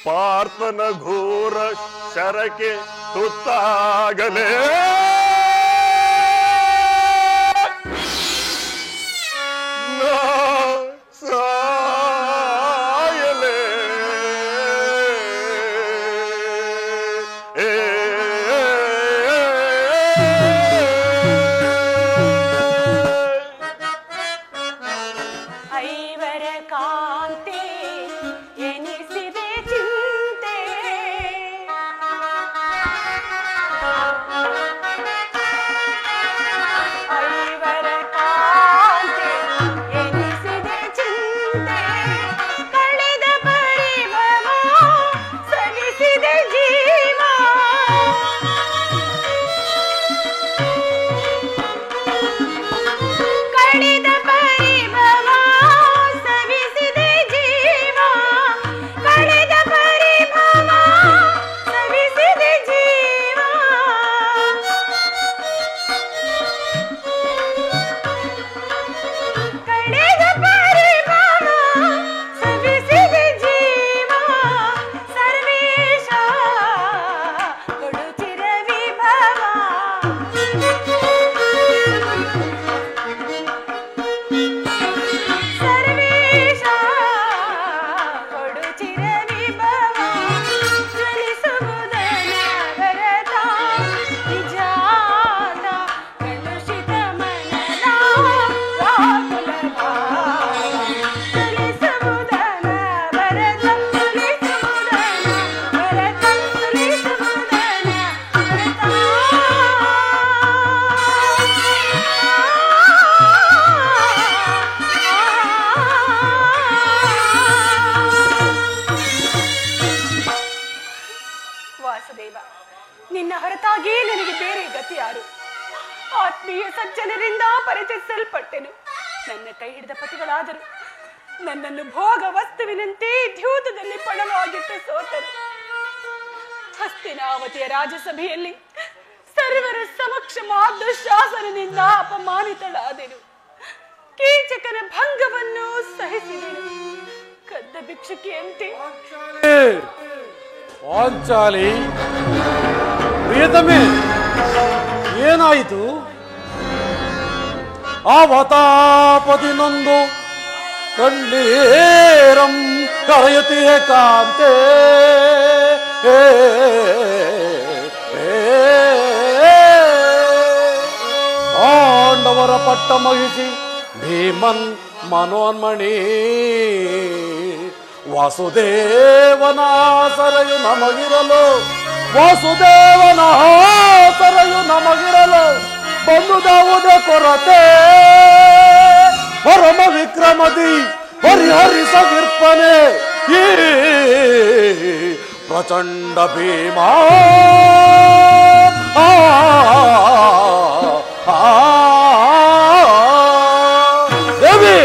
ಪಾರ್ಥನ ಘೋರ ಶರಕ್ಕೆ ತುತ್ತಾಗಲೇ ಸಾಯಲೇ ಐವರ ಕಾಂತಿ ಎನಿಸಿದೆ ಚಿಂತೆ ಜನರಿಂದ ಪರಿಚಯಿಸಲ್ಪಟ್ಟೆನು. ನನ್ನ ಕೈ ಹಿಡಿದ ಪತಿಗಳಾದರು ನನ್ನನ್ನು ಭೋಗ ವಸ್ತುವಿನಂತೆ ದ್ಯೂತದಲ್ಲಿ ಪಣವಾಗಿಟ್ಟು ಸೋತರು. ಹಸ್ತಿನಾವತಿಯ ರಾಜಸಭೆಯಲ್ಲಿ ಸರ್ವರ ಸಮಕ್ಷವಾದ ಶಾಸನದಿಂದ ಅಪಮಾನಿತಳಾದೆನು. ಕೀಚಕನ ಭಂಗವನ್ನು ಸಹಿಸಿದೆನು. ಕದ್ದ ಭಿಕ್ಷುಕಿಯಂತೆ. ಪಾಂಚಾಲಿ ಪ್ರಿಯತಮೆ, ಏನಾಯಿತು? ಅವತಾಪದಿ ನೊಂದು ಕಣ್ಣೀರಂ ಕರೆಯುತ್ತಿಯ ಕಾಂತೆ. ಪಾಂಡವರ ಪಟ್ಟ ಮಹಿಷಿ ಭೀಮನ್ ಮನೋನ್ಮಣಿ ವಾಸುದೇವನ ಸರಯು ನಮಗಿರಲು, ವಾಸುದೇವನ ಸರಯು ನಮಗಿರಲು ಬಂದುದಾವುದೇ ಕೊರತೆ. ಪರಮ ವಿಕ್ರಮದಿ ಪರಿಹರಿಸವಿರ್ಪನೆ ಈ ಪ್ರಚಂಡ ಭೀಮ. ದೇವಿ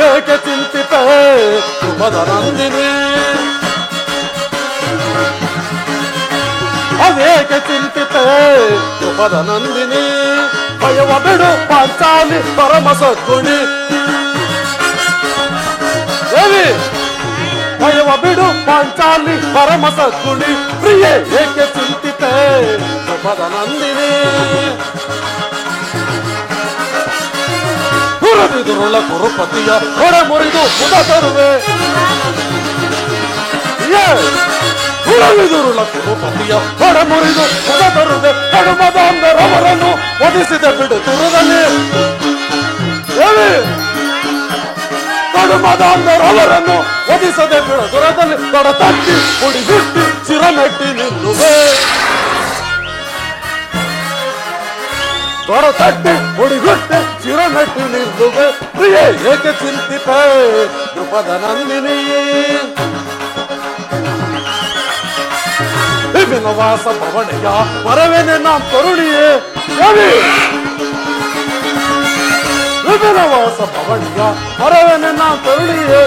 ಏಕೆ ಚಿಂತಿತೆ ಮದನಂದಿನಿ, ಅವೇಕೆ ಚಿಂತಿತೆ ಮದನಂದಿನಿ. ಭಯವ ಬಿಡು ಪಾಂಚಾಲಿ ಪರಮ ಸದ್ಗುಣಿ. ದೇವಿ ಭಯವ ಬಿಡು ಪಾಂಚಾಲಿ ಪರಮ ಸದ್ಗುಣಿ. ಪ್ರಿಯೆ ಏಕೆ ಚಿಂತಿತೆ ಮದನಂದಿನಿ. ಹುರಬಿದುರುಳ ಕುರುಪತಿಯ ಹೊರ ಮುರಿದು ಮುದ ತರುವೆ. ಹುರಬಿದುರುಳ ಕುರುಪತಿಯ ಹೊರ ಮುರಿದು ಮುದ ತರುವೆ. ಕಡುಮದಾಂಧರವರನ್ನು ಒದಿಸಿದ ಬಿಡು ತುರದಲ್ಲಿ. ಕಡುಮದಾಂಧರವರನ್ನು ಒದಿಸದೆ ಬಿಡು ತುರದಲ್ಲಿ. ತೊಡ ತಟ್ಟಿ ಹುಡಿಗುಟ್ಟಿ ಚಿರಮೆಟ್ಟಿ ನಿಲ್ಲುವೆ. ತೊಡ ತಟ್ಟಿ ಹುಡಿಗುಟ್ಟಿ ಚಿರಮೆಟ್ಟಿ ನಿಲ್ಲುವೆ. ಪ್ರಿಯೆ ಏಕೆ ಚಿಂತಿತೆ ದ್ರುಪದ ನಂದಿನಿ. ವಿನವಾಸ ಭವನೆಯ ಮರವೇನೆ ನಾ ಕರುಣಿಯೇ. ವಿನವಾಸ ಭವನೆಯ ಮರವೇನೆ ನಾ ಕರುಣಿಯೇ.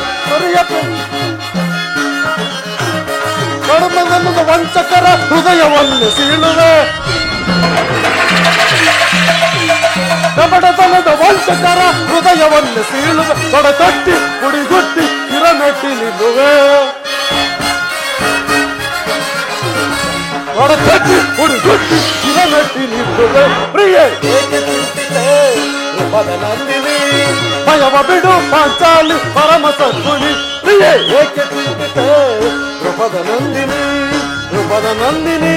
ಕಡುಮದ ವಂಚಕರ ಹೃದಯವನ್ನು ಸೀಳುವೆ. ಕಪಟತನದ ವಂಚಕರ ಹೃದಯವನ್ನು ಸೀಳುವೆ. ತೊಡ ತಟ್ಟಿ ಕುಡಿಗುಟ್ಟಿ ಕಿರಮೆಟ್ಟಿ ನಿಲ್ಲುವೆ. ತೊಡ ತಟ್ಟಿ ಕುಡಿಗುಟ್ಟಿ ಕಿರಮೆಟ್ಟಿ ನಿಲ್ಲುವೆ. ಪ್ರಿಯೆ ಏಕೆ ಚಿಂತಿತೆ ದ್ರುಪದ ನಂದಿನಿ. ಭಯವ ಬಿಡು ಪಾಂಚಾಲಿ ಪರಮ ಸದ್ಗುಣಿ. ಪ್ರಿಯೆ ಏಕೆ ಚಿಂತಿತೆ ದ್ರುಪದ ನಂದಿನಿ. ದ್ರುಪದ ನಂದಿನಿ,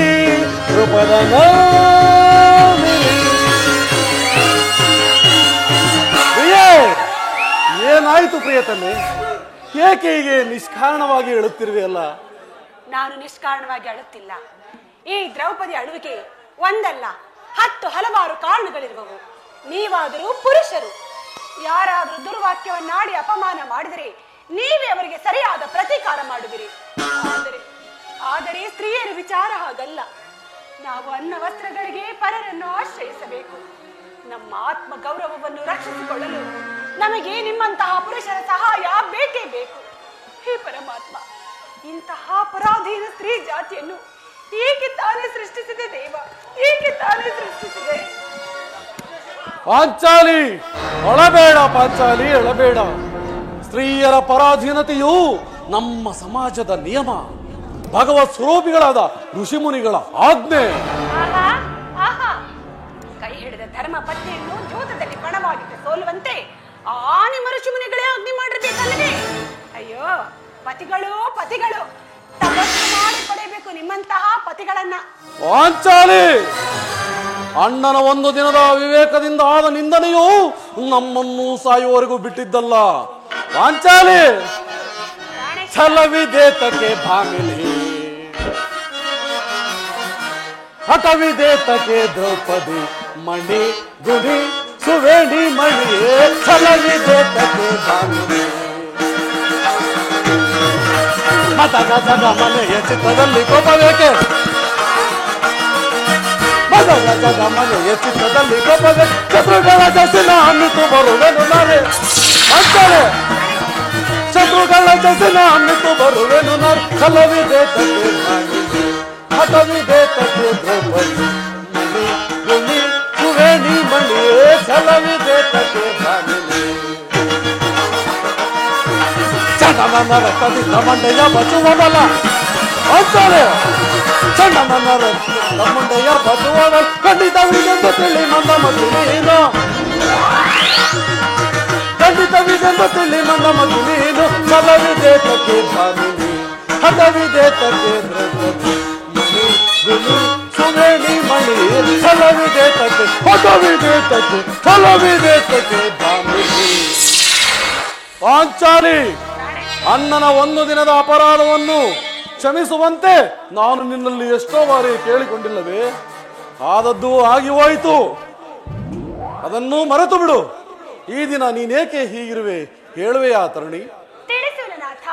ದ್ರುಪದ ನಂದಿನಿ. ಏನಾಯ್ತು ಪ್ರಿಯತಮೆ? ಏಕೆ ಹೀಗೆ ನಿಷ್ಕಾರಣವಾಗಿ ಹೇಳುತ್ತಿರುವೆಯಲ್ಲ? ನಾನು ನಿಷ್ಕಾರಣವಾಗಿ ಅಳುತ್ತಿಲ್ಲ. ಈ ದ್ರೌಪದಿ ಅಳುವಿಕೆ ಒಂದಲ್ಲ, 10 ಹಲವಾರು ಕಾರಣಗಳಿರುವವು. ನೀವಾದರೂ ಪುರುಷರು. ಯಾರಾದರೂ ದುರ್ವಾಕ್ಯವನ್ನಾಡಿ ಅಪಮಾನ ಮಾಡಿದರೆ ನೀವೇ ಅವರಿಗೆ ಸರಿಯಾದ ಪ್ರತೀಕಾರ ಮಾಡುವಿರಿ. ಆದರೆ ಸ್ತ್ರೀಯರ ವಿಚಾರ ಹಾಗಲ್ಲ. ನಾವು ಅನ್ನ ವಸ್ತ್ರಗಳಿಗೆ ಪರರನ್ನು ಆಶ್ರಯಿಸಬೇಕು. ನಮ್ಮ ಆತ್ಮ ಗೌರವವನ್ನು ರಕ್ಷಿಸಿಕೊಳ್ಳಲು ನಮಗೆ ನಿಮ್ಮಂತಹ ಪುರುಷರ ಸಹಾಯ ಬೇಕೇ ಬೇಕು. ಹೇ ಪರಮಾತ್ಮ, ಇಂತಹ ಪರಾಧೀನ ಸ್ತ್ರೀ ಜಾತಿಯನ್ನು ಏಕೆ ತಾನೇ ಸೃಷ್ಟಿಸಿದೆ ದೇವ? ಏಕೆ ತಾನೇ ಸೃಷ್ಟಿಸಿದೆ? ಪಾಂಚಾಲಿ ಅಳಬೇಡ, ಪಾಂಚಾಲಿ ಅಳಬೇಡ. ಸ್ತ್ರೀಯರ ಪರಾಧೀನತೆಯು ನಮ್ಮ ಸಮಾಜದ ನಿಯಮ, ಭಗವತ್ ಸ್ವರೂಪಿಗಳಾದ ಋಷಿಮುನಿಗಳ ಆಜ್ಞೆ. ಕೈ ಹಿಡಿದ ಧರ್ಮ ಪತ್ನಿಯನ್ನು ಜೂತದಲ್ಲಿ ಪಣವಾಗಿಟ್ಟು ಸೋಲುವಂತೆ ಆ ನಿಮ್ಮ ಋಷಿಮುನಿಗಳೇ ಅಗ್ನಿ ಮಾಡಿರ್ಬೇಕಲ್ಲವೇ? ಅಯ್ಯೋ ಪತಿಗಳು ಪತಿಗಳು ತಪಸ್ಸು ಮಾಡಿ ಪಡೆಯಬೇಕು ನಿಮ್ಮಂತಹ ಪತಿಗಳನ್ನ. ಪಾಂಚಾಲಿ, ಅಣ್ಣನ ಒಂದು ದಿನದ ವಿವೇಕದಿಂದ ಆದ ನಿಂದನೆಯು ನಮ್ಮನ್ನು ಸಾಯುವವರೆಗೂ ಬಿಟ್ಟಿದ್ದಲ್ಲ. ಪಾಂಚಾಲಿ, ಛಲವಿದೇತಕ್ಕೆ ಭಾಮಿಲಿ, ಹಠವಿದೇತಕ್ಕೆ ದ್ರೌಪದಿ ಮಣಿ ಗುಡಿ ಸುವೇಣಿ ಮಣಿ. ಛಲವಿದೇತಕ್ಕೆ ಭಾಮಿಲಿ, ಮತಗಜಗ ಮನೆಯ ಚಿತ್ರದಲ್ಲಿ ಕೋಪವೇಕೆ? ರಜದ ಮನೆಯ ಚಿತ್ರದಲ್ಲಿ ಕೊಬ್ಬಗೆ ಶತ್ರುಗಳ ಜಸಿನ ಅನ್ನಿತು ಬರುವೆನು ನಾರೆ ಅಂತಾರೆ ಶತ್ರುಗಳ ಜಸಿನ ಅನ್ನಿತು ಬರುವೆನು ನಾರೆ ಛಲವಿದೆ ತಕ್ಕೆ ರಾಣಿಗೆ ಹಠವಿದೆ ತಕ್ಕೆ ದ್ರೌಪದಿ ಮಣಿ ಗುಣಿ ಸುವೇಣಿ ಮಣಿಯೇ ಛಲವಿದೆ ತಕ್ಕೆ ರಾಣಿಗೆ ಚಂಡಮನ ರಕ್ತದಿಂದ ಮಂಡೆಯ ಬಚುವವಲ್ಲ ಅಂತಾರೆ ಚಂಡಮನ ರಕ್ತದಿಂದ ಮಂಡೆಯ ಬಚುವವಲ್ಲ ಖಂಡಿತವಿದೆಂದು ತಿಳಿ ಮಂದ ಮತ್ತು ನೀನು ಖಂಡಿತವಿದೆಂದು ತಿಳಿ ಮಂದ ಮತ್ತು ನೀನು ಛಲವಿದೆ ತಕ್ಕೆ ಭಾಮಿನಿ ಹಠವಿದೆ ತಕ್ಕೆ ದ್ರೌಪದಿ ಮಣಿ ಗುಣಿ ಸುವೇಣಿ ಮಣಿ ಛಲವಿದೆ ತಕ್ಕೆ ಹಠವಿದೆ ತಕ್ಕೆ ಛಲವಿದೆ ತಕ್ಕೆ ಭಾಮಿನಿ ಪಾಂಚಾಲಿ ಅಣ್ಣನ ಒಂದು ದಿನದ ಅಪರಾಧವನ್ನು ಕ್ಷಮಿಸುವಂತೆ ನಾನು ನಿನ್ನಲ್ಲಿ ಎಷ್ಟೋ ಬಾರಿ ಕೇಳಿಕೊಂಡಿಲ್ಲವೇ? ಆದದ್ದು ಆಗಿ ಹೋಯಿತು, ಅದನ್ನು ಮರೆತು ಬಿಡು. ಈ ದಿನ ನೀನೇಕೆ ಹೀಗಿರುವೆ ಹೇಳುವೆಯಾ ತರುಣಿ? ತಿಳಿಸು ನಾಥ.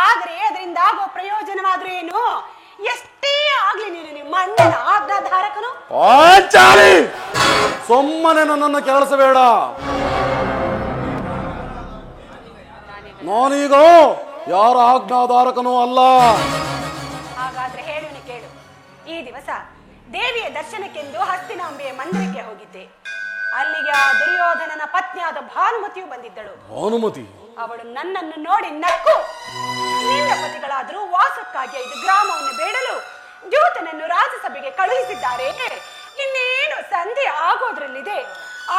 ಆದ್ರೆ ಅದರಿಂದ ಆಗೋ ಪ್ರಯೋಜನವಾದ್ರೂ ಏನು? ಎಷ್ಟೇ ಆಗ್ಲಿ ನೀನು ನಿಮ್ಮ ಅಣ್ಣನ ಆಜ್ಞಾಧಾರಕನು. ಪಾಂಚಾಲಿ, ಸುಮ್ಮನೆ ನನ್ನನ್ನು ಕೆರಳಿಸಬೇಡ. ನಾನೀಗ ಯಾರ ಆಜ್ಞಾಧಾರಕನೂ ಅಲ್ಲ. ಹಾಗಾದ್ರೆ ಹೇಳುವನು ಕೇಳು. ಈ ದಿವಸ ದೇವಿಯ ದರ್ಶನಕ್ಕೆಂದು ಹಸ್ತಿನಾಂಬೆಯ ಮಂದಿರಕ್ಕೆ ಹೋಗಿದ್ದೆ. ಅಲ್ಲಿಗೆ ಆ ದುರ್ಯೋಧನನ ಪತ್ನಿಯಾದ ಭಾನುಮತಿಯು ಬಂದಿದ್ದಳು. ಭಾನುಮತಿ ಅವಳು ನನ್ನನ್ನು ನೋಡಿ ನಕ್ಕು, ನಿನ್ನ ಪತಿಗಳಾದರೂ ವಾಸಕ್ಕಾಗಿ 5 ಗ್ರಾಮವನ್ನು ಬೇಡಲು ದ್ಯೂತನನ್ನು ರಾಜಸಭೆಗೆ ಕಳುಹಿಸಿದ್ದಾರೆ. ಇನ್ನೇನು ಸಂಧಿ ಆಗೋದ್ರಲ್ಲಿದೆ.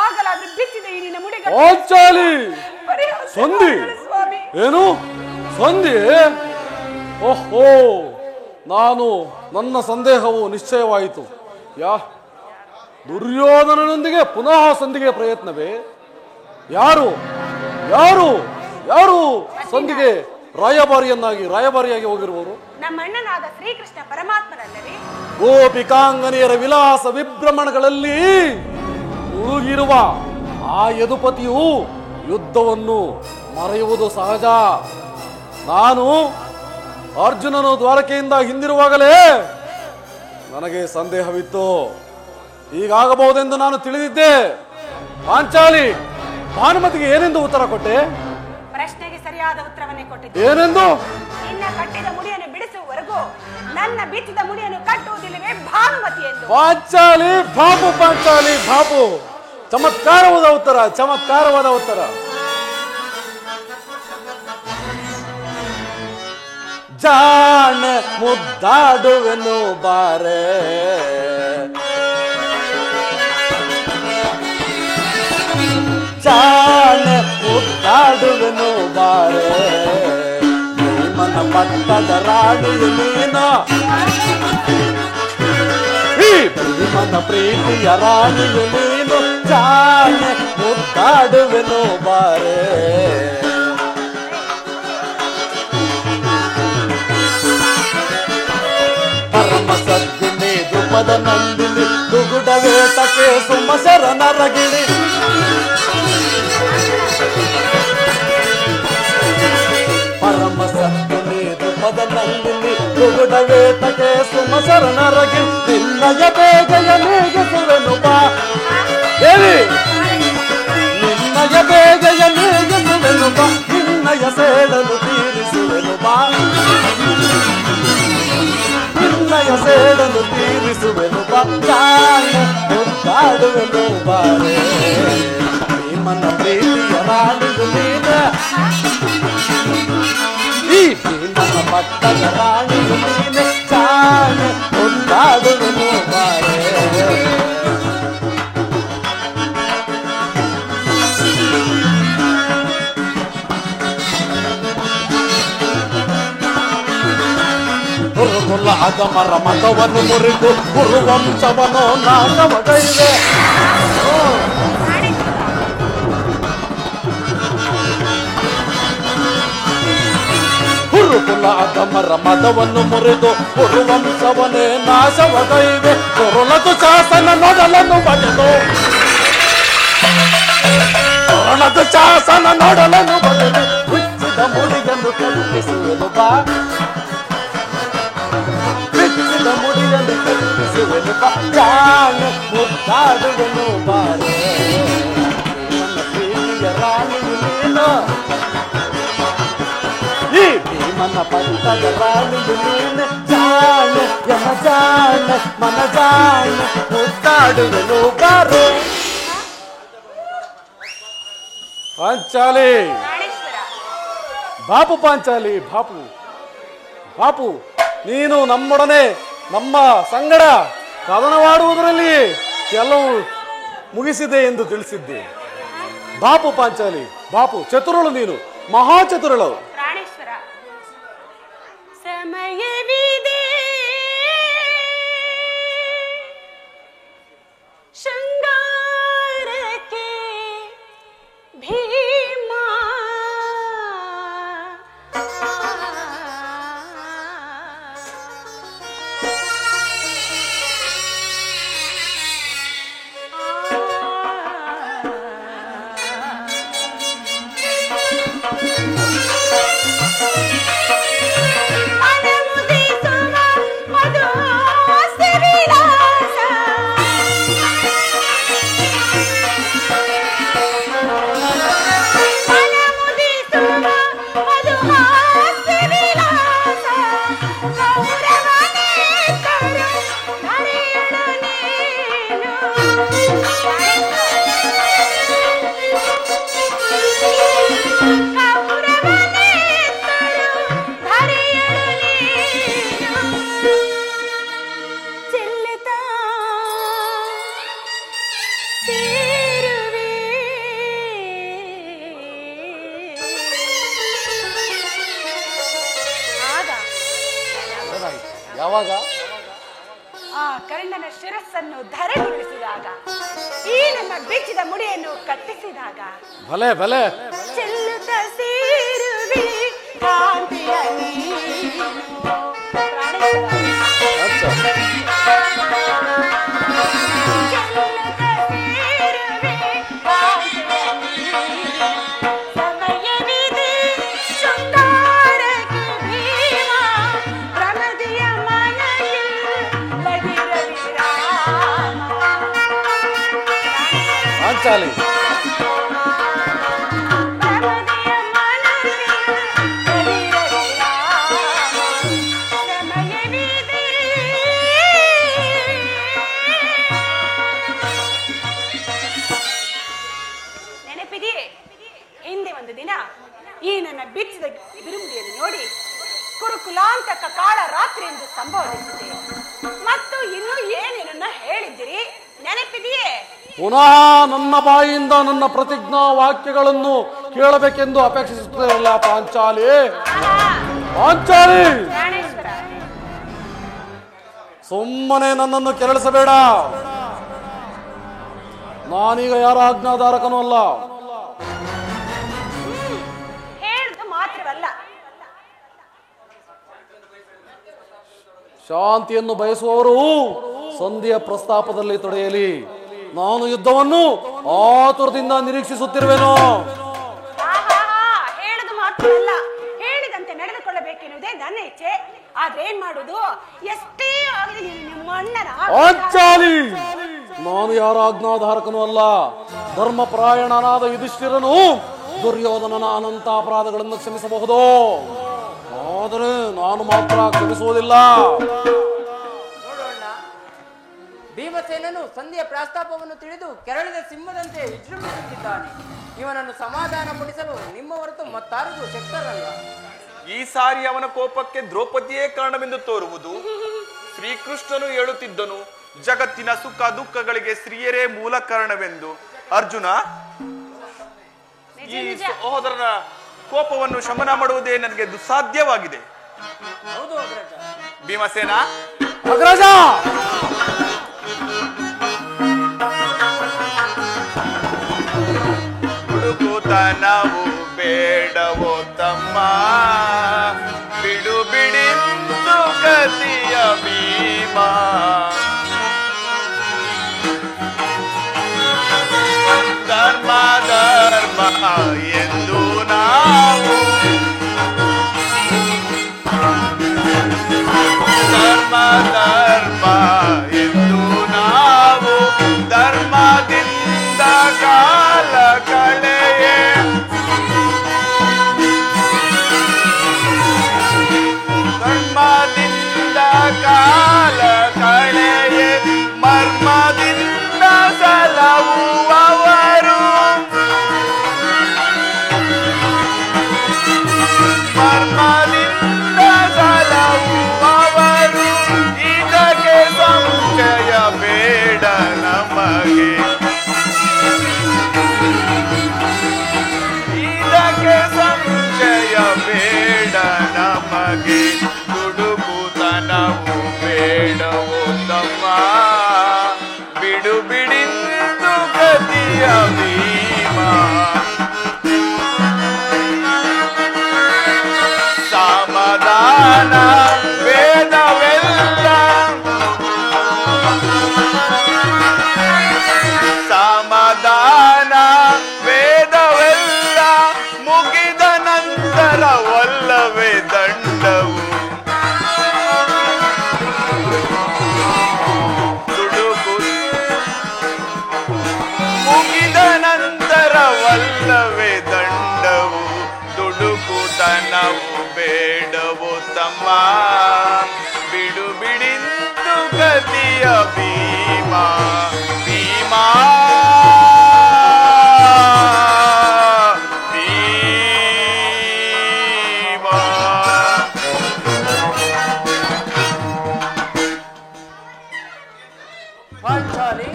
ಆಗಲಾದ್ರೂ ಬಿತ್ತಿದ ಈ ನಿನ್ನ ಮುಡಿಗೆ ಸಂಧಿ ಏನು? ಸಂಧಿ? ಓಹೋ, ನನ್ನ ಸಂದೇಹವು ನಿಶ್ಚಯವಾಯಿತು. ದುರ್ಯೋಧನನೊಂದಿಗೆ ಪುನಃ ಸಂಧಿಗೆ ಪ್ರಯತ್ನವೇ? ಯಾರು ಯಾರು ಯಾರು ಸಂಧಿಗೆ ರಾಯಭಾರಿಯಾಗಿ ಹೋಗಿರುವರು? ನಮ್ಮಣ್ಣನಾದ ಶ್ರೀಕೃಷ್ಣ ಪರಮಾತ್ಮರಲ್ಲವೇ? ಗೋಪಿಕಾಂಗನೆಯರ ವಿಲಾಸ ವಿಭ್ರಮಣಗಳಲ್ಲಿ ಮುಳುಗಿರುವ ಆ ಯದುಪತಿಯು ಯುದ್ಧವನ್ನು ಮರೆಯುವುದು ಸಹಜ. ನಾನು ಅರ್ಜುನನು ದ್ವಾರಕೆಯಿಂದ ಹಿಂದಿರುವಾಗಲೇ ನನಗೆ ಸಂದೇಹವಿತ್ತು. ಹೀಗಾಗಬಹುದೆಂದು ನಾನು ತಿಳಿದಿದ್ದೆ. ಪಾಂಚಾಲಿ, ಭಾನುಮತಿಗೆ ಏನೆಂದು ಉತ್ತರ ಕೊಟ್ಟೆ? ಪ್ರಶ್ನೆಗೆ ಸರಿಯಾದ ಉತ್ತರವನ್ನೇ ಕೊಟ್ಟಿದ್ದೆ. ಏನೆಂದು? ನಿನ್ನ ಕಟ್ಟಿದ ಮುಡಿಯನ್ನು ಬಿಡಿಸುವವರೆಗೂ ನನ್ನ ಬಿಚ್ಚಿದ ಮುಡಿಯನ್ನು ಕಟ್ಟುವುದಿಲ್ಲವೇ ಭಾನುಮತಿ ಎಂದು. ಪಾಂಚಾಲಿ ಬಾಪು, ಪಾಂಚಾಲಿ ಬಾಪು, ಚಮತ್ಕಾರವಾದ ಉತ್ತರ, ಚಮತ್ಕಾರವಾದ ಉತ್ತರ. ಜಾಣ ಮುದ್ದಾಡುವೆನು ಬಾರೆ, ಜಾಣ ಮುದ್ದಾಡುವೆನು ಬಾರೆ, ಮನ ಪಟ್ಟದ ರಾಣಿಯು ನೀನು, ಮನ ಪ್ರೀತಿಯ ರಾಣಿಯು ನೀನು, ಜಾಣ ಮುದ್ದಾಡುವೆನು ಬಾರೆ. ಪರಮ ಸದ್ಗುಣಿ ದ್ರುಪದ ನಂದಿನಿ, ದುಗುಡವೇತಕ್ಕೆ ಸುಮಶರನ ರಗಿಣಿ, ಪರಮ ಸದ್ಗುಣಿ ದ್ರುಪದ ನಂದಿನಿ, ದುಗುಡವೇತಕ್ಕೆ ಸುಮಶರನ ರಗಿಣಿ, ನಿನ್ನಯ ಬೇಗೆಯ ನೇಗಿಸುವೆನು ಬಾ ದೇವಿ, ನಿನ್ನಯ ಬೇಗೆಯ ನೇಗಿಸುವೆನು ಬಾ, ನಿನ್ನಯ ಸೇಡಲು ತೀರಿಸುವೆನು ಬಾ, ನಿನ್ನಯ ಸೇಡಲು ತೀರಿಸುವೆನು ಬಾ, ಮುದ್ದಾಡುವೆನು ಬಾರೆ, ಭೀಮನ ಪ್ರೀತಿಯ ರಾಣಿಯು ನೀನು, ಈ ಭೀಮನ ಪಟ್ಟದ ರಾಣಿಯು ನೀನು, ಜಾಣೆ ಮುದ್ದಾಡುವೆನು ಬಾರೆ. ಗುರುಗುಲಾದ ಮರ ಮತವನ್ನು ಮುರಿದು ಗುರುವಂಶವನ್ನು ನಾಶವಗೈದೆ. ಗುರುಕುಲಾದ ಮರ ಮತವನ್ನು ಮುರಿದು ಗುರುವಂಶವನ್ನೇ ನಾಶವಗೈದೆ. ಕೊರಳದು ಶಾಸನ ನೋಡಲನ್ನು ಬಗೆದು, ಕೊರಳದು ಶಾಸನ ನೋಡಲನ್ನು ಬಗೆದು, ಬಿಚ್ಚಿದ ಮುಡಿಯನ್ನು ಕಲ್ಪಿಸುವುದು ಬಾ, ಬಿಚ್ಚಿದ ಬಿಚ್ಚಿದ ಮುಡಿಯನ್ನು ಕಟ್ಟಿಸುವೆನು ಜಾಣೆ ಮುದ್ದಾಡುವೆನು ಬಾರೆ ನನ್ನ ಪ್ರೀತಿಯ ರಾಣಿಯು ನೀನು ಈ ಭೀಮನ ಪಂಥದ ರಾಣಿಯು ನೀನು ಜಾಣೆ ಎನ್ನ ಜಾಣೆ ಮನ ಜಾಣೆ ಮುದ್ದಾಡುವೆನು ಬಾರೆ ಪಾಂಚಾಲಿ ಪ್ರಾಣೇಶ್ವರ, ಬಾಪು ಪಾಂಚಾಲಿ ಬಾಪು ಬಾಪು ನೀನು ನಮ್ಮೊಡನೆ ನಮ್ಮ ಸಂಗಡ ಕದನವಾಡುವುದರಲ್ಲಿ ಕೆಲವು ಮುಗಿಸಿದೆ ಎಂದು ತಿಳಿಸಿದ್ದೆ. ಬಾಪು ಪಾಂಚಾಲಿ ಬಾಪು, ಚತುರಳು ನೀನು, ಮಹಾಚತುರಳು. ಪ್ರಾಣೇಶ್ವರ, ಸಮಯವಿದೆ ಶೃಂಗಾರಕ್ಕೆ ಭೀಮ ಮನಮುದಿಸುವ ಮಧುಹಾಸ್ಯ ವಿಲಾಸ ಮನಮುದಿಸುವ ಮಧುಹಾಸ್ಯ ವಿಲಾಸ ಗೌರವನೇತರು ಧರೆಯಳು ನೀನು ಚೆಲ್ಲುತ್ತಾ ಸೇರುವೆ ಆಗ ಯಾವಾಗ ಆ ಕರ್ಣನ ಶಿರಸ್ಸನ್ನು ಧರೆಗುರುಳಿಸಿದಾಗ, ಈ ನನ್ನ ಬಿಚ್ಚಿದ ಮುಡಿಯನ್ನು ಕಟ್ಟಿಸಿದಾಗ, ಭಲೆ ಭಲೆ ಚೆಲ್ಲುತ್ತ ಸೇರುವೆ ಕಾಂತಿಯ ನೀನು. ಪ್ರಾಣೇಶ್ವರ, ಅಚ್ಚ. ಚೆಲ್ಲುತ್ತ ಸೇರುವೆ ಕಾಂತಿಯ ನೀನು. ಸಮಯವಿದೆ ಶೃಂಗಾರಕ್ಕೆ ಭೀಮ, ಪ್ರಮದಿಯ ಮನೆಯಲ್ಲಿ ಬದಿರಲಿ ರಾಮ. ಪಾಂಚಾಲಿ ಪ್ರಮದಿಯ ಮನೆಯಲ್ಲಿ ಬದಿರಲಿ ರಾಮ. ಸಮಯವಿದೆ ನೆನಪಿದೆಯೇ? ಹಿಂದೆ ಒಂದು ದಿನ ಈ ನನ್ನ ಬಿಚ್ಚಿದ ಬಿರುಮುಡಿಯನ್ನು ನೋಡಿ ಕುರುಕುಲಾಂತಕ ಕಾಳ ರಾತ್ರಿ ಎಂದು ಸಂಭವಿಸಿದೆ ಮತ್ತು ಇನ್ನು ಏನೇನನ್ನ ಹೇಳಿದ್ದೀರಿ, ನೆನಪಿದೆಯೇ? ಪುನಃ ನನ್ನ ಬಾಯಿಯಿಂದ ನನ್ನ ಪ್ರತಿಜ್ಞಾ ವಾಕ್ಯಗಳನ್ನು ಕೇಳಬೇಕೆಂದು ಅಪೇಕ್ಷಿಸುತ್ತೇನಲ್ಲ ಪಾಂಚಾಲಿ. ಆಹಾ, ಪಾಂಚಾಲಿ, ಪ್ರಾಣೇಶ್ವರ, ಸುಮ್ಮನೆ ನನ್ನನ್ನು ಕೆರಳಿಸಬೇಡ. ನಾನೀಗ ಯಾರ ಆಜ್ಞಾಧಾರಕನೂ ಅಲ್ಲ. ಹೇಳಿದ್ದು ಮಾತ್ರವಲ್ಲ, ಶಾಂತಿಯನ್ನು ಬಯಸುವವರು ಸಂಧಿಯ ಪ್ರಸ್ತಾಪದಲ್ಲಿ ತೊಡೆಯಲಿ. ನಾನು ಯುದ್ಧವನ್ನು ಆತುರದಿಂದ ನಿರೀಕ್ಷಿಸುತ್ತಿರುವೆನು. ಆಹಾ, ಹೇಳಿದ್ದು ಮಾತ್ರವಲ್ಲ, ಹೇಳಿದಂತೆ ನಡೆದುಕೊಳ್ಳಬೇಕೆನ್ನುವುದೇ ನನ್ನ ಇಚ್ಛೆ. ಆದ್ರೆ ಏನ್ ಮಾಡುದು? ಎಷ್ಟೇ ಆಗಲಿ ನೀನು ನಿಮ್ಮ ಅಣ್ಣನ ಪಾಂಚಾಲಿ, ನಾನು ಯಾರ ಆಜ್ಞಾಧಾರಕನೂ ಅಲ್ಲ. ಧರ್ಮಪರಾಯಣನಾದ ಯುಧಿಷ್ಠಿರನು ದುರ್ಯೋಧನನ ಅನಂತ ಅಪರಾಧಗಳನ್ನು ಕ್ಷಮಿಸಬಹುದು, ಆದರೆ ನಾನು ಮಾತ್ರ ಕ್ಷಮಿಸುವುದಿಲ್ಲ. ನೋಡೋಣ, ಭೀಮಸೇನನು ಸಂಧಿಯ ಪ್ರಸ್ತಾಪವನ್ನು ತಿಳಿದು ಕೆರಳಿದ ಸಿಂಹದಂತೆ ವಿಜೃಂಭಿಸುತ್ತಿದ್ದಾನೆ. ಇವನನ್ನು ಸಮಾಧಾನ ಪಡಿಸಲು ನಿಮ್ಮ ಹೊರತು ಮತ್ತಾರಿಗೂ ಶಕ್ತರಲ್ಲ. ಈ ಸಾರಿ ಅವನ ಕೋಪಕ್ಕೆ ದ್ರೌಪದಿಯೇ ಕಾರಣವೆಂದು ತೋರುವುದು. ಶ್ರೀಕೃಷ್ಣನು ಹೇಳುತ್ತಿದ್ದನು, ಜಗತ್ತಿನ ಸುಖ ದುಃಖಗಳಿಗೆ ಸ್ತ್ರೀಯರೇ ಮೂಲ ಕಾರಣವೆಂದು. ಅರ್ಜುನ, ಈ ಸಹೋದರನ ಕೋಪವನ್ನು ಶಮನ ಮಾಡುವುದೇ ನನಗೆ ದುಸ್ಸಾಧ್ಯವಾಗಿದೆ. ಹೌದು ಅಗ್ರಜ. ಭೀಮಸೇನ, ಅಗ್ರಜ, ಹುಡುಕುತನವು ಬೇಡವೋ ತಮ್ಮ, ಬಿಡು ಬಿಡಿಂದು ಗತಿಯ ಭೀಮ. ಧರ್ಮ ಧರ್ಮ ಎಂದು ನಾವು ಧರ್ಮ ಧರ್ಮ ಅಲ್ಲವೇ ದಂಡವು ದುಡುಕುತನವು ಬೇಡವು ತಮ್ಮ ಬಿಡು ಬಿಡಿಂದು ಗತಿಯ ಭೀಮಾ ಭೀಮಾ ಪಾಂಚಾಲಿ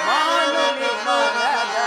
ಮಾನುಲಿ ಮನದ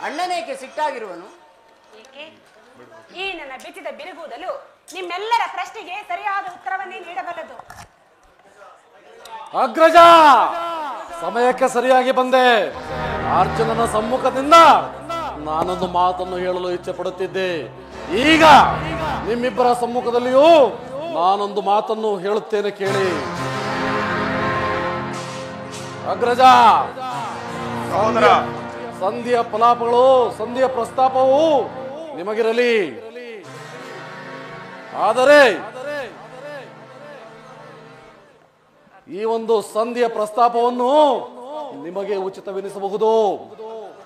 ಅಣ್ಣನೇಕೆ ಸಿಟ್ಟಾಗಿರುವನು? ಏಕೆ? ಈ ನನ್ನ ಬಿಚ್ಚಿದ ಬಿರುಗೂದಲು ನಿಮ್ಮೆಲ್ಲರ ಪ್ರಶ್ನೆಗೆ ಸರಿಯಾದ ಉತ್ತರವನ್ನೇ ನೀಡಬಲ್ಲದು. ಅಗ್ರಜ, ಸಮಯಕ್ಕೆ ಸರಿಯಾಗಿ ಬಂದೆ. ಅರ್ಜುನನ ಸಮ್ಮುಖದಿಂದ ನಾನೊಂದು ಮಾತನ್ನು ಹೇಳಲು ಇಚ್ಛೆ ಪಡುತ್ತಿದ್ದೆ. ಈಗ ನಿಮ್ಮಿಬ್ಬರ ಸಮ್ಮುಖದಲ್ಲಿಯೂ ನಾನೊಂದು ಮಾತನ್ನು ಹೇಳುತ್ತೇನೆ, ಕೇಳಿ. ಅಗ್ರಜ, ಸಂಧಿಯ ಫಲಾಪಗಳು, ಸಂಧಿಯ ಪ್ರಸ್ತಾಪವು ನಿಮಗಿರಲಿ. ಆದರೆ ಈ ಒಂದು ಸಂಧಿಯ ಪ್ರಸ್ತಾಪವನ್ನು ನಿಮಗೆ ಉಚಿತವೆನಿಸಬಹುದು,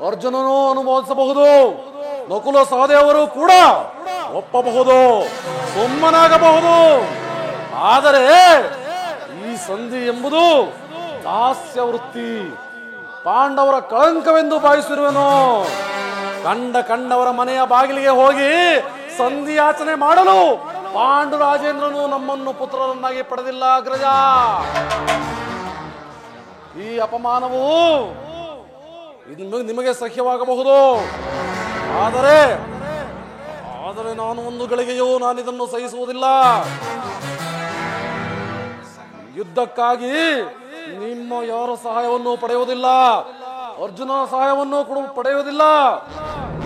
ಅರ್ಜುನನು ಅನುಮೋದಿಸಬಹುದು, ನಕುಲ ಸಹದೇವರು ಕೂಡ ಒಪ್ಪಬಹುದು, ಸುಮ್ಮನಾಗಬಹುದು. ಆದರೆ ಈ ಸಂಧಿ ಎಂಬುದು ದಾಸ್ಯ ವೃತ್ತಿ, ಪಾಂಡವರ ಕಳಂಕವೆಂದು ಭಾವಿಸಿರುವೆನು. ಕಂಡವರ ಮನೆಯ ಬಾಗಿಲಿಗೆ ಹೋಗಿ ಸಂಧಿಯಾಚನೆ ಮಾಡಲು ಪಾಂಡುರಾಜೇಂದ್ರನು ನಮ್ಮನ್ನು ಪುತ್ರರನ್ನಾಗಿ ಪಡೆದಿಲ್ಲ. ಅಗ್ರಜ, ಈ ಅಪಮಾನವು ನಿಮಗೆ ಸಹ್ಯವಾಗಬಹುದು. ಆದರೆ ನಾನು ಒಂದು ಗಳಿಗೆಯೂ ನಾನಿದನ್ನು ಸಹಿಸುವುದಿಲ್ಲ. ಯುದ್ಧಕ್ಕಾಗಿ ನಿಮ್ಮ ಯಾರ ಸಹಾಯವನ್ನು ಪಡೆಯುವುದಿಲ್ಲ, ಅರ್ಜುನನ ಸಹಾಯವನ್ನು ಪಡೆಯುವುದಿಲ್ಲ.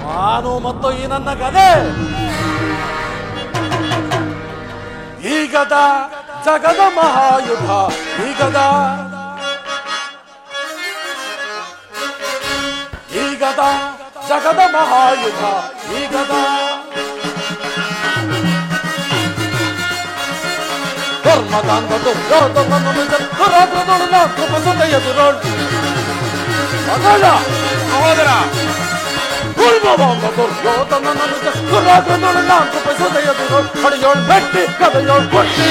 ನಾನು ಮತ್ತು ಈ ನನ್ನ ಗದೆ ಈಗದ ಜಗದ ಮಹಾಯುಧ, ಈಗದ ಜಗದ ಮಹಾಯುಧ, ಈಗದ ಧರ್ಮದಾಂಧ ದುರ್ಯೋಧನನು ದುರಾಗ್ರದೊಳು ನಾಲ್ಕು ಬಸದ ಎದುರೋಳು ಮಗಳ ಸಹೋದರ ದುರ್ಮವಾಂಧ ದುರ್ಯೋಧನನು ದುರಾಗ್ರದೊಳು ನಾಲ್ಕು ಬಸದ ಎದುರೋಳು ಹಡಿಯೋಳು ಬೆಟ್ಟಿ ಕದೆಯೋಳು ಕೊಟ್ಟಿ,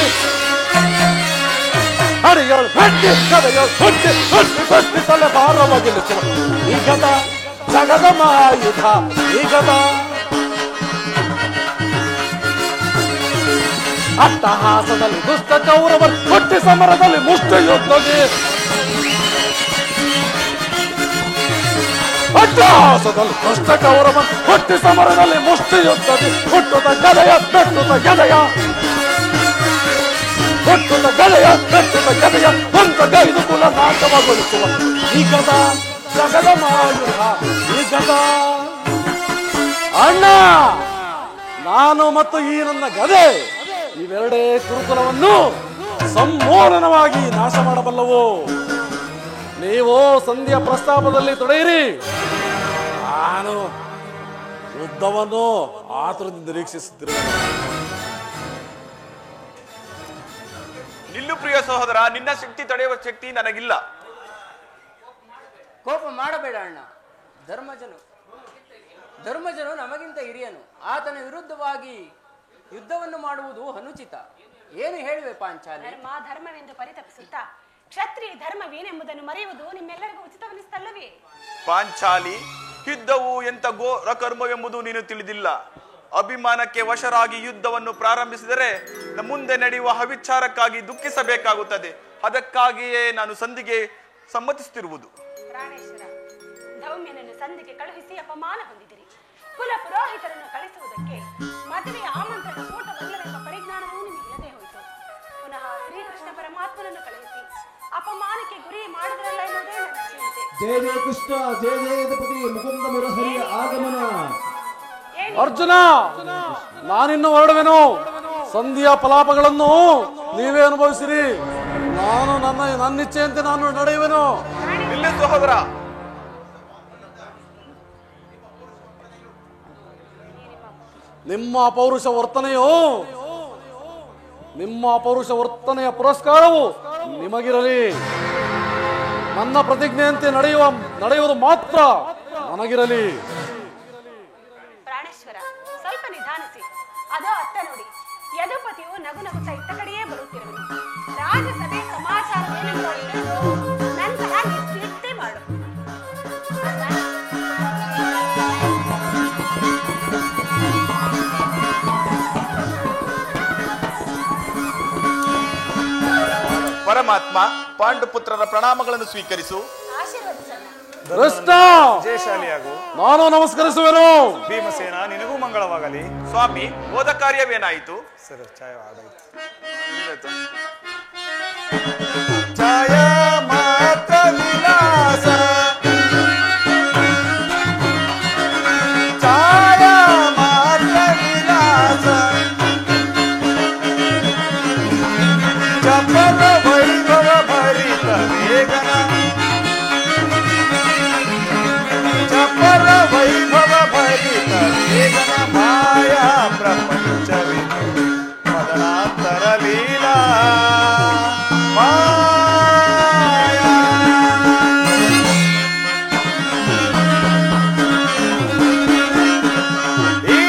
ಹಡಿಯೋಳು ಬೆಟ್ಟಿ ಕದೆಯೋಳು ಕೊಟ್ಟಿ ಕೊಟ್ಟಿ ಕೊಟ್ಟಿ ತಲೆ ಭಾರವಾಗಿಲ್ಲ. ಈಗದ ಜಗದ ಮಹಾಯುಧ, ಈಗದ ಅಟ್ಟಹಾಸದಲ್ಲಿ ದುಷ್ಟ ಕೌರವರು ಕೊಟ್ಟಿ ಸಮರದಲ್ಲಿ ಮುಷ್ಟಿ ಯುದ್ಧದಿ, ಅಟ್ಟಹಾಸದಲ್ಲಿ ದುಷ್ಟ ಕೌರವ ಕೊಟ್ಟಿ ಸಮರದಲ್ಲಿ ಮುಷ್ಟಿ ಯುದ್ಧದಿ ಹುಟ್ಟುತ್ತ ಗದೆಯ ಬೆಟ್ಟುತ್ತ ಗದೆಯ ಹುಟ್ಟುತ್ತ ಗದೆಯ ಕಟ್ಟುತ್ತ ಗದೆಯ ಒಂದಗೈದು ಕುಲ ನಾಶಗೊಳಿಸುವ ಈ ಗದ ಜಗದ ಮಾಯುಧ ಈ ಗದ. ಅಣ್ಣ, ನಾನು ಮತ್ತು ಈ ನನ್ನ ಗದೆ ಇವೆರಡೇ ಕುರುಕುಲವನ್ನು ಸಂಪೂರ್ಣವಾಗಿ ನಾಶ ಮಾಡಬಲ್ಲವು. ನೀವು ಸಂಧಿಯ ಪ್ರಸ್ತಾಪದಲ್ಲಿ ತೊಡೆಯಿರಿ, ನಾನು ಯುದ್ಧವನ್ನು ಆತುರದಿಂದ ನಿರೀಕ್ಷಿಸುತ್ತಿರುವೆ. ನಿಲ್ಲು ಪ್ರಿಯ ಸಹೋದರ, ನಿನ್ನ ಶಕ್ತಿ ತಡೆಯುವ ಶಕ್ತಿ ನನಗಿಲ್ಲ. ಕೋಪ ಮಾಡಬೇಡ ಅಣ್ಣ. ಧರ್ಮಜನು ನಮಗಿಂತ ಹಿರಿಯನು. ಆತನ ವಿರುದ್ಧವಾಗಿ ಯುದ್ಧವನ್ನು ಮಾಡುವುದು ಅನುಚಿತ. ಏನು ಹೇಳುವೆ ಪಾಂಚಾಲಿ? ಧರ್ಮವೆಂದು ಪರಿತಪಿಸುತ್ತಾ ಕ್ಷತ್ರಿಯ ಧರ್ಮವೇನೆಂಬುದನ್ನು ಮರೆಯುವುದು ನಿಮ್ಮೆಲ್ಲರಿಗೂ ಉಚಿತವೆನಿಸ್ತಲ್ಲವೇ? ಪಾಂಚಾಲಿ, ಯುದ್ಧವು ಎಂತ ಘೋರ ಕರ್ಮವೆಂಬುದು ನೀನು ತಿಳಿದಿಲ್ಲ. ಅಭಿಮಾನಕ್ಕೆ ವಶರಾಗಿ ಯುದ್ಧವನ್ನು ಪ್ರಾರಂಭಿಸಿದರೆ ಮುಂದೆ ನಡೆಯುವ ಅವಿಚಾರಕ್ಕಾಗಿ ದುಃಖಿಸಬೇಕಾಗುತ್ತದೆ. ಅದಕ್ಕಾಗಿಯೇ ನಾನು ಸಂಧಿಗೆ ಸಮ್ಮತಿಸುತ್ತಿರುವುದು. ಪ್ರಾಣೇಶ್ವರ, ಧೌಮ್ಯನನ್ನು ಸಂಧಿಗೆ ಕಳುಹಿಸಿ ಅಪಮಾನ ಹೊಂದಿದಿರಿ. ಕುಲ ಪುರೋಹಿತರನ್ನು ಕಳಿಸುವುದಕ್ಕೆ ಮದುವೆಯ ಆಮಂತ್ರಣ ಕೂಟವಲ್ಲವೆಂಬ ಪರಿಜ್ಞಾನವೂ ನಿಮಗೆ ಇಲ್ಲದೆ ಹೋಯಿತು. ಪುನಃ ಶ್ರೀಕೃಷ್ಣ ಪರಮಾತ್ಮನನ್ನು ಕಳುಹಿಸಿ ಅಪಮಾನಕ್ಕೆ ಗುರಿ ಮಾಡಿದ್ರಲ್ಲ ಎನ್ನುವುದೇ ನನ್ನ ಚಿಂತೆ. ಜಯ ಜಯ ಕೃಷ್ಣ, ಜಯ ಜಯ ಯದುಪತಿ ಮುಕುಂದ ಮುರಹರಿಯ ಆಗಮನ. ಅರ್ಜುನ, ನಾನಿನ್ನು ಹೊರಡುವೆನು. ಸಂಧಿಯ ಫಲಾಪಗಳನ್ನು ನೀವೇ ಅನುಭವಿಸಿರಿ. ನಾನು ನನ್ನ ಇಚ್ಛೆಯಂತೆ ನಾನು ನಡೆಯುವೆನು. ಇಲ್ಲಿ ಸಹೋದರ, ನಿಮ್ಮ ಅಪೌರುಷ ವರ್ತನೆಯ ಪುರಸ್ಕಾರವು ನಿಮಗಿರಲಿ. ನನ್ನ ಪ್ರತಿಜ್ಞೆಯಂತೆ ನಡೆಯುವುದು ಮಾತ್ರ ನನಗಿರಲಿ. ಪ್ರಾಣೇಶ್ವರ, ಸ್ವಲ್ಪ ನಿಧಾನಿಸಿ. ಅದೋ ಅತ್ತ ನೋಡಿ, ಯದುಪತಿಯು ನಗು ನಗುತ್ತಾ ಇತ್ತ ಕಡೆಯೇ ಬರುತ್ತಿರುವನು. ರಾಜಸಭೆ ಸಮಾಚಾರವೇನೆಂದು ನಂತರ ನಿಶ್ಚಿತೆ ಮಾಡು. ಪರಮಾತ್ಮ, ಪಾಂಡುಪುತ್ರರ ಪ್ರಣಾಮಗಳನ್ನು ಸ್ವೀಕರಿಸು. ಆಶೀರ್ವದಿಸೋಣ. ಜಯಶಾಲಿಯಾಗು. ನಾನು ನಮಸ್ಕರಿಸುವೆನು. ಭೀಮಸೇನ, ನಿನಗೂ ಮಂಗಳವಾಗಲಿ. ಸ್ವಾಮಿ, ಹೋದ ಕಾರ್ಯವೇನಾಯಿತು? ಸರಿ, ಚಾಯ ಆಡಾಯ್ತು. ಛಾಯ ಮಾತ ವಿಲಾಸ, ಛಾಯ ಮಾತ ವಿಲಾಸ, ಚಪಲ ವೈಭವ ಭರಿತ ವೇಗನ, ಚಪಲ ವೈಭವ ಭರಿತ ವೇಗನ, ಮಾಯಾ ಪ್ರಪಂಚವಿದು ಮದನಾಂತರ ಲೀಲಾ ಮಾಯಾ. ಈ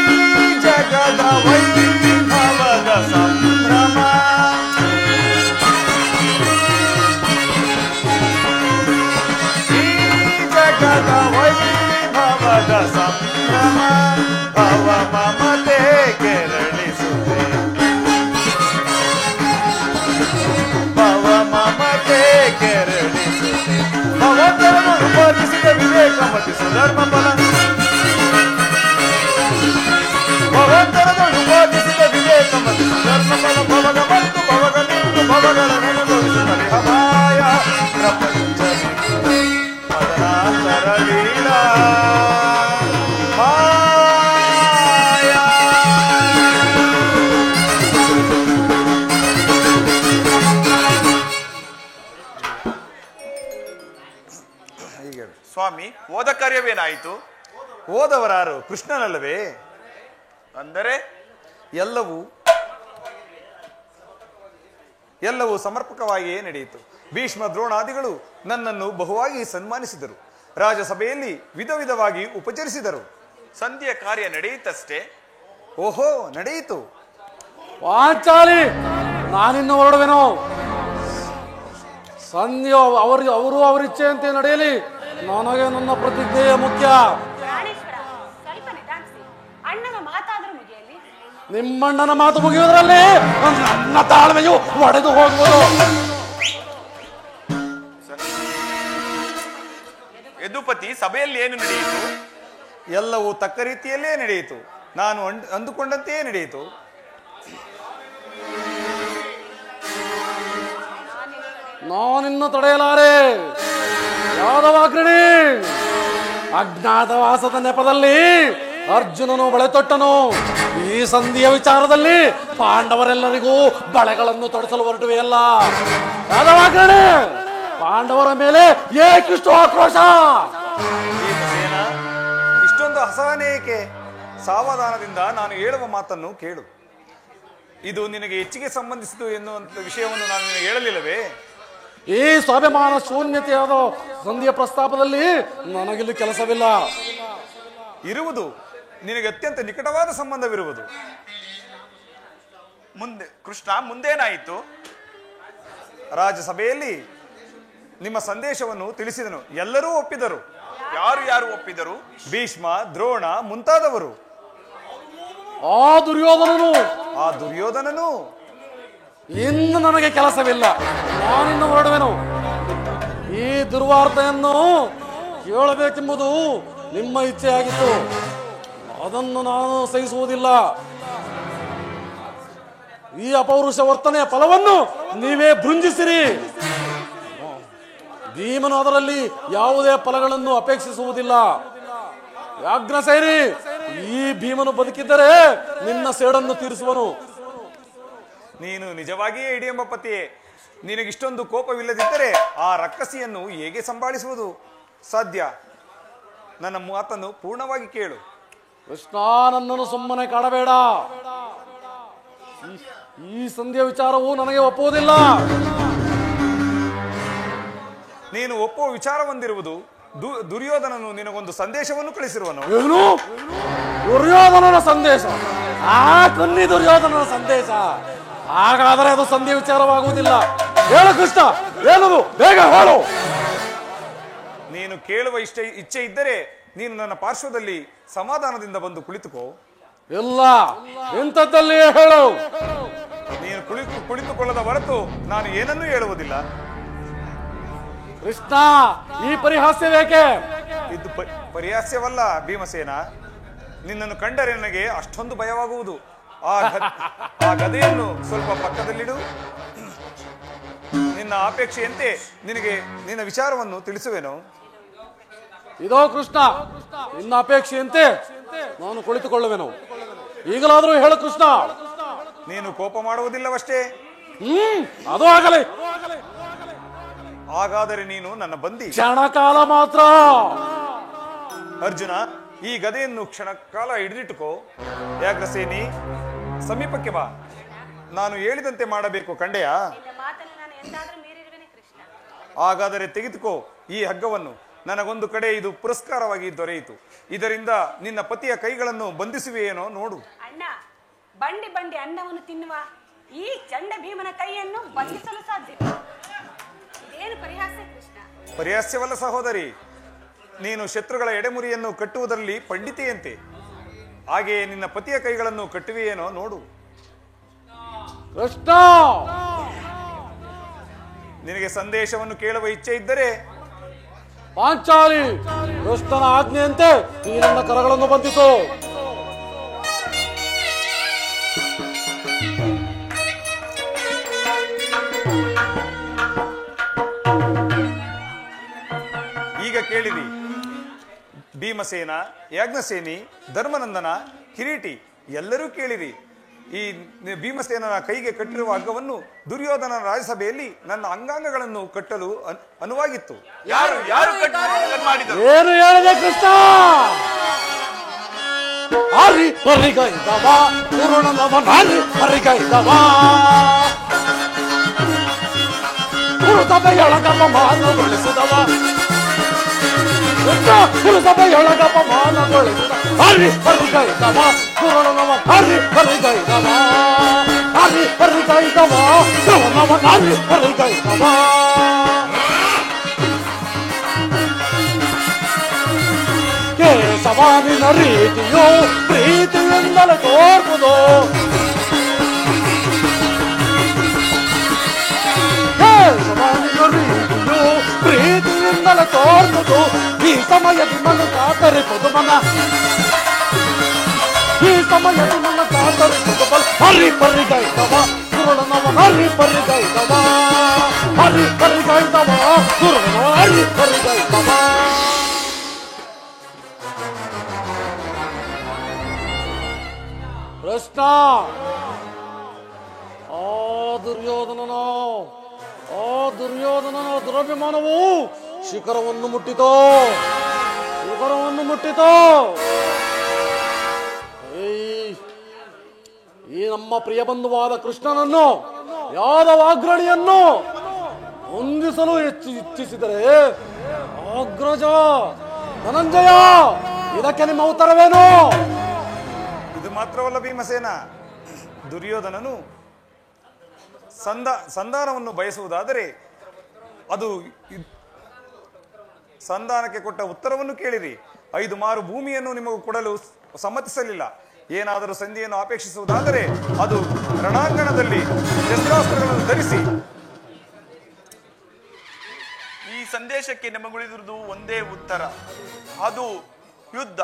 ಜಗದ ವೈಭವದ ಸಂಭ್ರಮ, ಈ ಜಗದ ವೈಭವದ ಸಂಭ್ರಮ, ಭವ ಮಮತೆ ಕೆರಳಿಸುತ್ತೆ, ಭವ ಮಮತೆ ಕೆರಳಿಸುತ್ತೆ. ಭವಂತರನ್ನು ಉಪಾದಿಸಿದ ವಿವೇಕ ಮತ್ತು ಸುಧರ್ಮ ಫಲ, ಭವಂತರನ್ನು ಉಪಾದಿಸಿದ ವಿವೇಕ ಮತ್ತು ಸುಧರ್ಮ ಫಲ, ಭವಗ ಮತ್ತು ಭವಗ ನಿಂತು ಭವಗಳ ನೆನಗೊಳಿಸುತ್ತದೆ ಹಮಾಯ ಪ್ರಪಂಚ ಮದನಾಂತರ ಲೀಲಾ ಮಾಯಾ. ಸ್ವಾಮಿ, ಹೋದ ಕಾರ್ಯವೇನಾಯಿತು? ಹೋದವರಾರು ಕೃಷ್ಣನಲ್ಲವೇ? ಅಂದರೆ ಎಲ್ಲವೂ ಸಮರ್ಪಕವಾಗಿಯೇ ನಡೆಯಿತು. ಭೀಷ್ಮ ದ್ರೋಣಾದಿಗಳು ನನ್ನನ್ನು ಬಹುವಾಗಿ ಸನ್ಮಾನಿಸಿದರು. ರಾಜಸಭೆಯಲ್ಲಿ ವಿಧ ವಿಧವಾಗಿ ಉಪಚರಿಸಿದರು. ಸಂಧಿಯ ಕಾರ್ಯ ನಡೆಯಿತಷ್ಟೇ. ಓಹೋ, ನಡೆಯಿತು. ಪಾಂಚಾಲಿ, ನಾನಿನ್ನು ಹೊರಡುವೆನು. ಸಂಧಿ ಅವರು ಅವರಿಚ್ಛೆಯಂತೆ ನಡೆಯಲಿ. ನನಗೆ ನನ್ನ ಪ್ರತಿಜ್ಞೆಯೇ ಮುಖ್ಯ. ಪ್ರಾಣೇಶ್ವರ, ಸ್ವಲ್ಪ ನಿಧಾನಿಸಿ. ಅಣ್ಣನ ಮಾತಾದರೂ ಮುಗಿಯಲಿ. ನಿಮ್ಮಣ್ಣನ ಮಾತು ಮುಗಿಯುವುದರಲ್ಲಿ ನನ್ನ ತಾಳ್ಮೆಯು ಒಡೆದು ಹೋಗುವುದು. ಯದುಪತಿ, ಸಭೆಯಲ್ಲಿ ಏನು ನಡೆಯಿತು? ಎಲ್ಲವೂ ತಕ್ಕ ರೀತಿಯಲ್ಲೇ ನಡೆಯಿತು. ನಾನು ಅಂದುಕೊಂಡಂತೆಯೇ ನಡೆಯಿತು. ನಾನಿನ್ನು ತಡೆಯಲಾರೆ. ಯಾದವಾಗ್ರಣಿ, ಅಜ್ಞಾತವಾಸದ ನೆಪದಲ್ಲಿ ಅರ್ಜುನನು ಬಳೆ ತೊಟ್ಟನು. ಈ ಸಂಧಿಯ ವಿಚಾರದಲ್ಲಿ ಪಾಂಡವರೆಲ್ಲರಿಗೂ ಬಳೆಗಳನ್ನು ತೊಡಿಸಲು ಹೊರಟುವೆಯಲ್ಲ. ಯಾದವಾಗ್ರಣಿ, ಪಾಂಡವರ ಮೇಲೆ ಏಕಿಷ್ಟು ಆಕ್ರೋಶ? ಭೀಮಸೇನ, ಇಷ್ಟೊಂದು ಅಸಹನೆ ಏಕೆ? ಸಾವಧಾನದಿಂದ ನಾನು ಹೇಳುವ ಮಾತನ್ನು ಕೇಳು. ಇದು ನಿನಗೆ ಹೆಚ್ಚಿಗೆ ಸಂಬಂಧಿಸಿತು ಎನ್ನುವಂತ ವಿಷಯವನ್ನು ನಾನು ನಿನಗೆ ಹೇಳಲಿಲ್ಲವೇ? ಈ ಸ್ವಾಭಿಮಾನ ಶೂನ್ಯತೆಯಾದ ಸಂಧಿಯ ಪ್ರಸ್ತಾಪದಲ್ಲಿ ನನಗಿಲ್ಲಿ ಕೆಲಸವಿಲ್ಲ. ಇರುವುದು ನಿನಗೆ ಅತ್ಯಂತ ನಿಕಟವಾದ ಸಂಬಂಧವಿರುವುದು. ಮುಂದೆ ಕೃಷ್ಣ, ಮುಂದೇನಾಯಿತು? ರಾಜಸಭೆಯಲ್ಲಿ ನಿಮ್ಮ ಸಂದೇಶವನ್ನು ತಿಳಿಸಿದನು. ಎಲ್ಲರೂ ಒಪ್ಪಿದರು. ಯಾರು ಯಾರು ಒಪ್ಪಿದರು? ಭೀಷ್ಮ, ದ್ರೋಣ ಮುಂತಾದವರು. ಆ ದುರ್ಯೋಧನನು ಇನ್ನು ನನಗೆ ಕೆಲಸವಿಲ್ಲ, ನಾನಿನ್ನು ಹೊರಡುವೆನು. ಈ ದುರ್ವಾರ್ತೆಯನ್ನು ಕೇಳಬೇಕೆಂಬುದು ನಿಮ್ಮ ಇಚ್ಛೆಯಾಗಿತ್ತು, ಅದನ್ನು ನಾನು ಸಹಿಸುವುದಿಲ್ಲ. ಈ ಅಪೌರುಷ ವರ್ತನೆಯ ಫಲವನ್ನು ನೀವೇ ಭುಂಜಿಸಿರಿ. ಭೀಮನು ಅದರಲ್ಲಿ ಯಾವುದೇ ಫಲಗಳನ್ನು ಅಪೇಕ್ಷಿಸುವುದಿಲ್ಲ. ವ್ಯಾಘ್ರ ಸೇರಿ, ಈ ಭೀಮನು ಬದುಕಿದ್ದರೆ ನಿನ್ನ ಸೇಡನ್ನು ತೀರಿಸುವನು. ನೀನು ನಿಜವಾಗಿಯೇ ಇಡಿಯಂಬ ಪತಿಯೇ. ನಿನಗಿಷ್ಟೊಂದು ಕೋಪವಿಲ್ಲದಿದ್ದರೆ ಆ ರಕ್ಕಸಿಯನ್ನು ಹೇಗೆ ಸಂಭಾಳಿಸುವುದು ಸಾಧ್ಯ? ನನ್ನ ಮಾತನ್ನು ಪೂರ್ಣವಾಗಿ ಕೇಳು. ಕೃಷ್ಣ, ನನ್ನನ್ನು ಸುಮ್ಮನೆ ಕಾಡಬೇಡ. ಈ ಸಂಧಿಯ ವಿಚಾರವು ನನಗೆ ಒಪ್ಪುವುದಿಲ್ಲ. ನೀನು ಒಪ್ಪುವ ವಿಚಾರ ಹೊಂದಿರುವುದು ದುರ್ಯೋಧನನು ನಿನಗೊಂದು ಸಂದೇಶವನ್ನು ಕಳಿಸಿರುವನು. ಏನು? ದುರ್ಯೋಧನನ ಸಂದೇಶ? ಆ ಕನ್ನಿ ದುರ್ಯೋಧನನ ಸಂದೇಶ? ಹಾಗಾದರೆ ಅದು ಸಂಧಿಯ ವಿಚಾರವಾಗುವುದಿಲ್ಲ. ಹೇಳು ಕೃಷ್ಣ, ಏನದು? ಬೇಗ ಹೇಳು. ನೀನು ಕೇಳುವ ಇಚ್ಛೆ ಇದ್ದರೆ ನೀನು ನನ್ನ ಪಾರ್ಶ್ವದಲ್ಲಿ ಸಮಾಧಾನದಿಂದ ಬಂದು ಕುಳಿತುಕೋ. ಇಲ್ಲ, ಇಂಥದ್ದಲ್ಲಿಯೇ ಹೇಳು. ನೀನು ಕುಳಿತುಕೊಳ್ಳದ ಹೊರತು ನಾನು ಏನನ್ನೂ ಹೇಳುವುದಿಲ್ಲ. ಕೃಷ್ಣ, ಈ ಪರಿಹಾಸ್ಯವೇಕೆ? ಇದು ಪರಿಹಾಸ್ಯವಲ್ಲ ಭೀಮಸೇನ. ನಿನ್ನನ್ನು ಕಂಡರೆ ನನಗೆ ಅಷ್ಟೊಂದು ಭಯವಾಗುವುದು. ಆ ಗದೆಯನ್ನು ಸ್ವಲ್ಪ ಪಕ್ಕದಲ್ಲಿಡು. ನಿನ್ನ ಅಪೇಕ್ಷೆಯಂತೆ ನಿನ್ನ ವಿಚಾರವನ್ನು ತಿಳಿಸುವೆನು. ಇದೋ ಕೃಷ್ಣ, ನಿನ್ನ ಅಪೇಕ್ಷೆಯಂತೆ ನಾನು ಕುಳಿತುಕೊಳ್ಳುವೆನು. ಈಗಲಾದರೂ ಹೇಳು ಕೃಷ್ಣ. ನೀನು ಕೋಪ ಮಾಡುವುದಿಲ್ಲವಷ್ಟೇ? ಅದು ಆಗಲಿ. ಹಾಗಾದರೆ ನೀನು ನನ್ನ ಬಂದಿ. ಕ್ಷಣಕಾಲ ಮಾತ್ರ. ಅರ್ಜುನ, ಈ ಗದೆಯನ್ನು ಕ್ಷಣಕಾಲ ಹಿಡಿದಿಟ್ಟುಕೋ. ವ್ಯಾಘ್ರಸೇನಿ, ಸಮೀಪಕ್ಕೆ ಬಾ. ನಾನು ಹೇಳಿದಂತೆ ಮಾಡಬೇಕು, ಕಂಡೆಯಾ? ಹಾಗಾದರೆ ತೆಗೆದುಕೋ ಈ ಹಗ್ಗವನ್ನು. ನನಗೊಂದು ಕಡೆ ಇದು ಪುರಸ್ಕಾರವಾಗಿ ದೊರೆಯಿತು. ಇದರಿಂದ ನಿನ್ನ ಪತಿಯ ಕೈಗಳನ್ನು ಬಂಧಿಸುವೆಯೇನೋ ನೋಡು. ಅಣ್ಣ, ಬಂಡಿ ಬಂಡಿ ಅನ್ನವನ್ನು ತಿನ್ನುವ ಈ ಚಂಡ ಭೀಮನ ಕೈಯನ್ನು ಬಂಧಿಸಲು ಸಾಧ್ಯ? ಇದೇನು ಪರಿಹಾಸ್ಯ ಕೃಷ್ಣ? ಪರಿಹಾಸ್ಯವಲ್ಲ ಸಹೋದರಿ. ನೀನು ಶತ್ರುಗಳ ಎಡೆಮುರಿಯನ್ನು ಕಟ್ಟುವುದರಲ್ಲಿ ಪಂಡಿತೆಯಂತೆ. ಹಾಗೆಯೇ ನಿನ್ನ ಪತಿಯ ಕೈಗಳನ್ನು ಕಟ್ಟುವೆಯೇನೋ ನೋಡು. ಕೃಷ್ಣ, ನಿನಗೆ ಸಂದೇಶವನ್ನು ಕೇಳುವ ಇಚ್ಛೆ ಇದ್ದರೆ ಪಾಂಚಾಲಿ, ಕೃಷ್ಣನ ಆಜ್ಞೆಯಂತೆ ಈ ನನ್ನ ಕರಗಳನ್ನು ಬಂಧಿಸು. ಈಗ ಕೇಳಿರಿ ಭೀಮಸೇನ, ಯಾಜ್ಞಸೇನಿ, ಧರ್ಮನಂದನ, ಕಿರೀಟಿ, ಎಲ್ಲರೂ ಕೇಳಿರಿ. ಈ ಭೀಮಸೇನನ ಕೈಗೆ ಕಟ್ಟಿರುವ ಹಗ್ಗವನ್ನು ದುರ್ಯೋಧನನ ರಾಜಸಭೆಯಲ್ಲಿ ನನ್ನ ಅಂಗಾಂಗಗಳನ್ನು ಕಟ್ಟಲು ಅನುವಾಗಿತ್ತು. ಯಾರು ಯಾರು ಮಾಡಿದರು? ಏನು ಹೇಳಿದೆ ಕೃಷ್ಣ? ಹರಿ ಹರಿಗೈದವ ಪೂರ್ಣನವ ಹರಿ ಹರಿಗೈದವ ಪುರುಸಭೆಯೊಳಗಪ್ಪ ಮಾನಗೊಳಿಸಿದವ ಪುರುಸಭೆಯೊಳಗಪ್ಪ ಮಾನಗೊಳಿಸಿದ ಹರಿ ಹರಿಗೈದವ ಪೂರ್ಣನವ ಹರಿ ಹರಿಗೈದವ ಹರಿ ಹರಿಗೈದವ ಪೂರ್ಣನವ ಹರಿ ಹರಿಗೈದವ ಕೇಶವಾನಿನ ರೀತಿಯು ಪ್ರೀತಿಯಿಂದಲೇ ತೋರ್ಪುದು. ಕೇಶವಾನಿನ ರೀತಿಯು ಪ್ರೀತಿಯಿಂದಲೇ ತೋರ್ಪುದು. ಈ ಸಮಯದಿ ಮನ ಕಾತರಿಪುದು ಮನ, ಈ ಸಮಯದಿ ಮನ ಕಾತರಿಪುದು ಬಲ ಹರಿ ಪರಿಗೈದವ ಪೂರ್ಣನವ ಹರಿ ಪರಿಗೈದವ ಹರಿ ಹರಿ ಗೈತವ ದುರ್ಯೋಧನ ಹರಿ ಹರಿ ಗೈತವ. ಕೃಷ್ಣ, ಆ ದುರ್ಯೋಧನನ ದುರಭಿಮಾನವು ಶಿಖರವನ್ನು ಮುಟ್ಟಿತೋ. ಈ ನಮ್ಮ ಪ್ರಿಯ ಬಂಧುವಾದ ಕೃಷ್ಣನನ್ನು, ಯಾದವಾಗ್ರಣಿಯನ್ನು ಹೊಂದಿಸಲು ಇಚ್ಛಿಸಿದರೆ ಅಗ್ರಜ ಧನಂಜಯ, ಇದಕ್ಕೆ ನಿಮ್ಮ ಉತ್ತರವೇನು? ಇದು ಮಾತ್ರವಲ್ಲ ಭೀಮಸೇನ, ದುರ್ಯೋಧನನು ಸಂಧಾನವನ್ನು ಬಯಸುವುದಾದರೆ ಅದು ಸಂಧಾನಕ್ಕೆ ಕೊಟ್ಟ ಉತ್ತರವನ್ನು ಕೇಳಿರಿ. 5 ಮಾರು ಭೂಮಿಯನ್ನು ನಿಮಗೂ ಕೊಡಲು ಸಮ್ಮತಿಸಲಿಲ್ಲ. ಏನಾದರೂ ಸಂಧಿಯನ್ನು ಅಪೇಕ್ಷಿಸುವುದಾದರೆ ಅದು ರಣಾಂಗಣದಲ್ಲಿ ಶಸ್ತ್ರಾಸ್ತ್ರಗಳನ್ನು ಧರಿಸಿ. ಈ ಸಂದೇಶಕ್ಕೆ ನಮಗುಳಿದಿರುವುದು ಒಂದೇ ಉತ್ತರ, ಅದು ಯುದ್ಧ.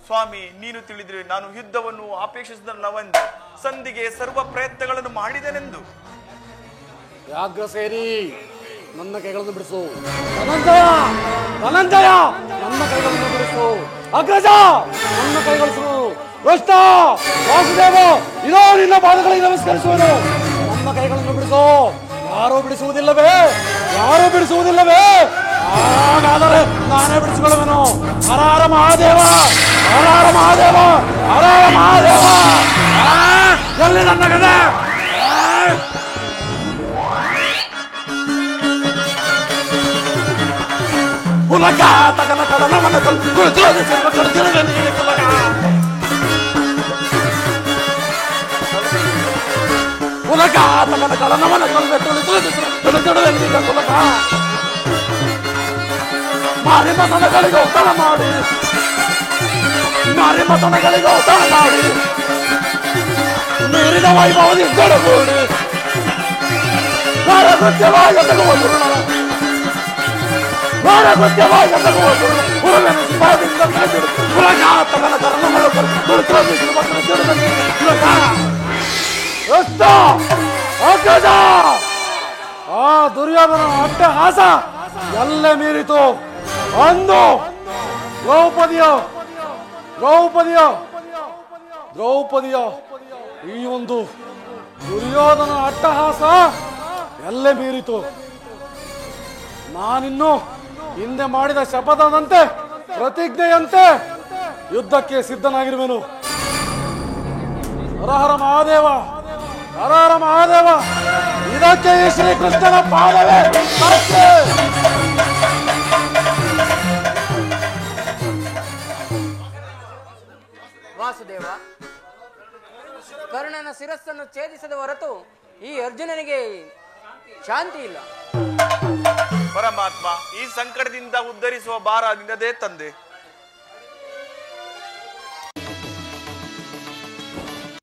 ಸ್ವಾಮಿ, ನೀನು ತಿಳಿದ್ರೆ ನಾನು ಯುದ್ಧವನ್ನು ಅಪೇಕ್ಷಿಸಿದಲ್ಲವೆಂದು, ಸಂಧಿಗೆ ಸರ್ವ ಪ್ರಯತ್ನಗಳನ್ನು ಮಾಡಿದೆನೆಂದು. ವ್ಯಾಘ್ರ ಸೇರಿ ನನ್ನ ಕೈಗಳನ್ನು ಬಿಡಿಸು. ಧನಂಜಯ, ನನ್ನ ಕೈಗಳನ್ನು ಬಿಡಿಸು. ಅಗ್ರಜ, ನನ್ನ ಕೈಗಳಿಸು. ಕೃಷ್ಣ, ವಾಸುದೇವ, ಇದೋ ನಿನ್ನ ಪಾದಗಳಿಗೆ ನಮಸ್ಕರಿಸುವುದು. ನನ್ನ ಕೈಗಳನ್ನು ಬಿಡಿಸು. ಯಾರೂ ಬಿಡಿಸುವುದಿಲ್ಲವೇ? ಹಾಗಾದರೆ ನಾನೇ ಬಿಡಿಸಿಕೊಳ್ಳುವೆನು. ಹರ ಹರ ಮಹಾದೇವ, ಹರ ಹರ ಮಹಾದೇವ, ಹರ ಹರ ಮಹಾದೇವ. ಎಲ್ಲಿ ನನ್ನ ಗದೆ? ಪುಲಕ ತಗನ ಕಡನ ಮನ ಪುಲಕ ತಗನ ಕಡನ ಮನ ಪುಲಕ ಮಾರಿ ಮತನಗಳಿಗೆ ಒತ್ತಡ ಮಾಡಿ ಮೀರಿದ ವೈಭವದಿ ಗಡಗೂಡಿ ಆ ದುರ್ಯೋಧನ ಅಟ್ಟಹಾಸ ಎಲ್ಲೇ ಮೀರಿತು. ಅಂದು ದ್ರೌಪದಿಯ ಈ ಒಂದು ದುರ್ಯೋಧನ ಅಟ್ಟಹಾಸ ಎಲ್ಲೇ ಮೀರಿತು. ನಾನಿನ್ನು ಹಿಂದೆ ಮಾಡಿದ ಶಪಥದಂತೆ, ಪ್ರತಿಜ್ಞೆಯಂತೆ ಯುದ್ಧಕ್ಕೆ ಸಿದ್ಧನಾಗಿರುವೆನು. ಹರ ಹರ ಮಹಾದೇವ, ಇದಕ್ಕೆ ಈ ಶ್ರೀಕೃಷ್ಣನ ಪಾದವೇ ಸಾಕ್ಷಿ. ವಾಸುದೇವ, ಕರ್ಣನ ಶಿರಸ್ಸನ್ನು ಛೇದಿಸದ ಹೊರತು ಈ ಅರ್ಜುನನಿಗೆ ಶಾಂತಿ ಇಲ್ಲ. ಪರಮಾತ್ಮ, ಈ ಸಂಕಟದಿಂದ ಉದ್ಧರಿಸುವ ಭಾರ ನಿನ್ನದೇ ತಂದೆ.